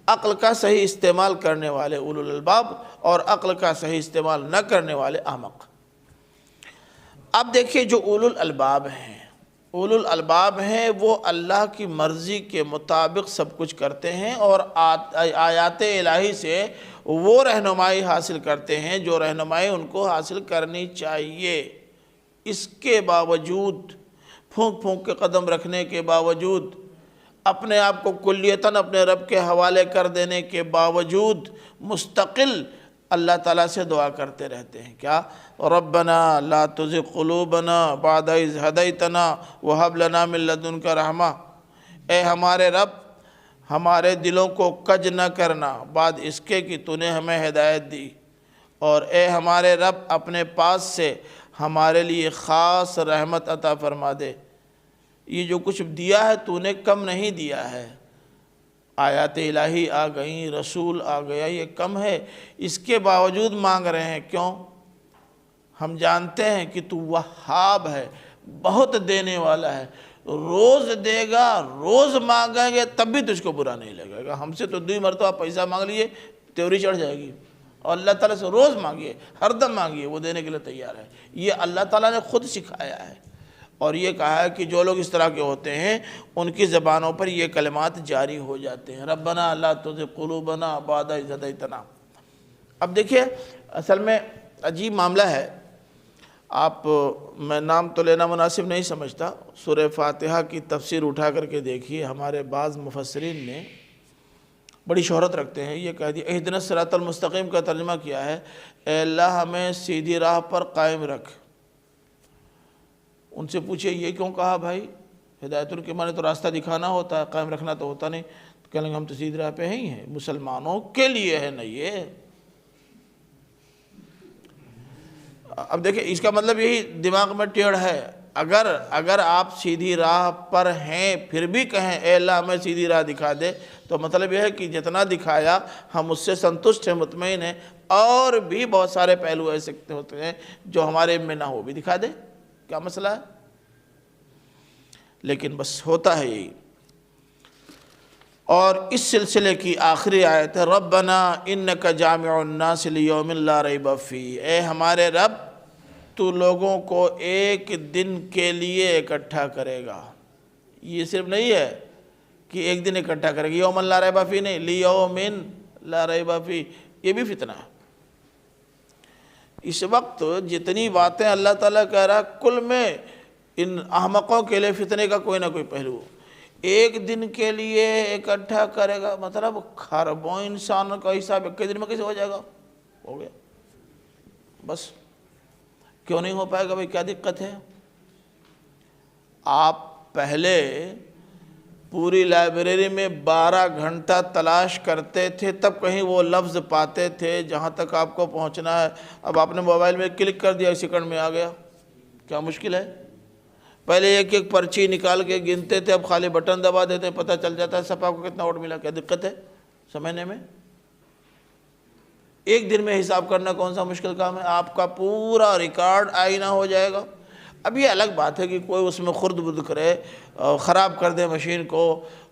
عقل کا صحیح استعمال کرنے والے اولو الالباب، اور عقل کا صحیح استعمال نہ کرنے والے احمق۔ اب دیکھیے جو اولو الالباب ہیں، اولو الالباب ہیں وہ اللہ کی مرضی کے مطابق سب کچھ کرتے ہیں اور آیات الہی سے وہ رہنمائی حاصل کرتے ہیں جو رہنمائی ان کو حاصل کرنی چاہیے۔ اس کے باوجود، پھونک پھونک کے قدم رکھنے کے باوجود، اپنے آپ کو کلیتاً اپنے رب کے حوالے کر دینے کے باوجود مستقل اللہ تعالیٰ سے دعا کرتے رہتے ہیں۔ کیا؟ ربنا لا تزغ قلوبنا بعد اذ ہدیتنا وہب لنا من لدنک رحمہ، اے ہمارے رب ہمارے دلوں کو کج نہ کرنا بعد اس کے کہ تو نے ہمیں ہدایت دی، اور اے ہمارے رب اپنے پاس سے ہمارے لیے خاص رحمت عطا فرما دے۔ یہ جو کچھ دیا ہے تو نے کم نہیں دیا ہے، آیات الہی آ گئیں، رسول آ گیا، یہ کم ہے، اس کے باوجود مانگ رہے ہیں۔ کیوں؟ ہم جانتے ہیں کہ تو وہاب ہے، بہت دینے والا ہے، روز دے گا، روز مانگیں گے تب بھی تجھ کو برا نہیں لگے گا۔ ہم سے تو 2 مرتبہ پیسہ مانگ لیے تیوری چڑھ جائے گی، اور اللہ تعالیٰ سے روز مانگیے، ہر دم مانگیے، وہ دینے کے لیے تیار ہے۔ یہ اللہ تعالیٰ نے خود سکھایا ہے، اور یہ کہا ہے کہ جو لوگ اس طرح کے ہوتے ہیں ان کی زبانوں پر یہ کلمات جاری ہو جاتے ہیں، ربنا لا تزغ قلوبنا بعد اذ ہدیتنا۔ اب دیکھیے اصل میں عجیب معاملہ ہے، میں نام تو لینا مناسب نہیں سمجھتا، سورہ فاتحہ کی تفسیر اٹھا کر کے دیکھیے، ہمارے بعض مفسرین نے بڑی شہرت رکھتے ہیں، یہ کہہ دیا اہدنا الصراط المستقیم کا ترجمہ کیا ہے، اے اللہ ہمیں سیدھی راہ پر قائم رکھ۔ ان سے پوچھے یہ کیوں کہا بھائی؟ ہدایت کے معنی تو راستہ دکھانا ہوتا ہے، قائم رکھنا تو ہوتا نہیں۔ تو کہیں گے ہم تو سیدھی راہ پہ ہی ہیں، مسلمانوں کے لیے ہے نا یہ۔ اب دیکھیں اس کا مطلب یہی دماغ میں ٹیڑھ ہے، اگر آپ سیدھی راہ پر ہیں پھر بھی کہیں اے اللہ ہمیں سیدھی راہ دکھا دے، تو مطلب یہ ہے کہ جتنا دکھایا ہم اس سے سنتشٹ ہیں، مطمئن ہیں، اور بھی بہت سارے پہلو ایسے ہوتے ہیں جو ہمارے میں نہ ہو بھی دکھا دے، کیا مسئلہ ہے؟ لیکن بس ہوتا ہے یہی۔ اور اس سلسلے کی آخری آیت ہے ربنا انک جامع الناس لیوم لا ریب فیہ، اے ہمارے رب تو لوگوں کو ایک دن کے لیے اکٹھا کرے گا۔ یہ صرف نہیں ہے کہ ایک دن اکٹھا کرے گا، یوم لا ریب فیہ نہیں، لیوم لا ریب فیہ، یہ بھی فتنہ ہے۔ اس وقت جتنی باتیں اللہ تعالیٰ کہہ رہا ہے کل میں ان احمقوں کے لیے فتنے کا کوئی نہ کوئی پہلو، ایک دن کے لیے اکٹھا کرے گا، مطلب خربوں انسان کا حساب ایک دن میں کیسے ہو جائے گا؟ ہو گیا بس۔ کیوں نہیں ہو پائے گا بھائی؟ کیا دقت ہے؟ آپ پہلے پوری لائبریری میں 12 گھنٹہ تلاش کرتے تھے تب کہیں وہ لفظ پاتے تھے جہاں تک آپ کو پہنچنا ہے، اب آپ نے موبائل میں کلک کر دیا، 1 سیکنڈ میں آ گیا۔ کیا مشکل ہے؟ پہلے ایک ایک پرچی نکال کے گنتے تھے، اب خالی بٹن دبا دیتے پتہ چل جاتا ہے سپا کو کتنا ووٹ ملا۔ کیا دقت ہے سمجھنے میں؟ ایک دن میں حساب کرنا کون سا مشکل کام ہے؟ آپ کا پورا ریکارڈ آئینہ ہو جائے گا۔ اب یہ الگ بات ہے کہ کوئی اس میں خرد برد کرے، خراب کر دے مشین کو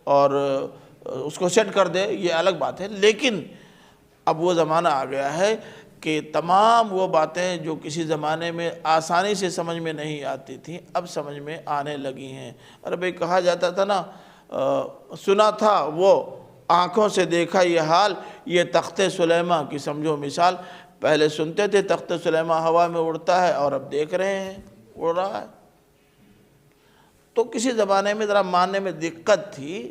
اور اس کو سیٹ کر دے، یہ الگ بات ہے، لیکن اب وہ زمانہ آ گیا ہے کہ تمام وہ باتیں جو کسی زمانے میں آسانی سے سمجھ میں نہیں آتی تھیں اب سمجھ میں آنے لگی ہیں۔ اور بھئی کہا جاتا تھا نا، سنا تھا وہ آنکھوں سے دیکھا یہ حال، یہ تخت سلیماں کی سمجھو مثال۔ پہلے سنتے تھے تخت سلیماں ہوا میں اڑتا ہے، اور اب دیکھ رہے ہیں اڑ رہا ہے۔ تو کسی زمانے میں ذرا ماننے میں دقت تھی،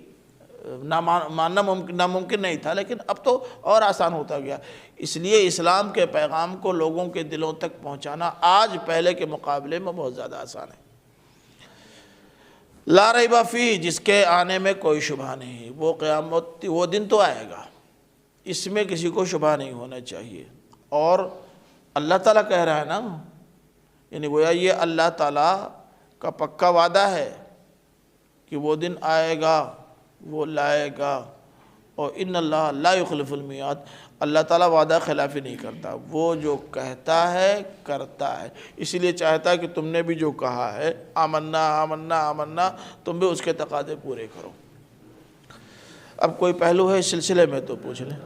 ماننا ناممکن نہیں تھا، لیکن اب تو اور آسان ہوتا گیا۔ اس لیے اسلام کے پیغام کو لوگوں کے دلوں تک پہنچانا آج پہلے کے مقابلے میں بہت زیادہ آسان ہے۔ لا ریب فیہ، جس کے آنے میں کوئی شبہ نہیں، وہ قیامت، وہ دن تو آئے گا، اس میں کسی کو شبہ نہیں ہونا چاہیے۔ اور اللہ تعالیٰ کہہ رہا ہے نا، یعنی گویا یہ اللہ تعالیٰ کا پکا وعدہ ہے کہ وہ دن آئے گا، وہ لائے گا، اور ان اللہ لا یخلف المیعاد، اللہ تعالیٰ وعدہ خلافی نہیں کرتا، وہ جو کہتا ہے کرتا ہے۔ اسی لیے چاہتا ہے کہ تم نے بھی جو کہا ہے آمنا آمنا آمنا، تم بھی اس کے تقاضے پورے کرو۔ اب کوئی پہلو ہے اس سلسلے میں تو پوچھ لیں۔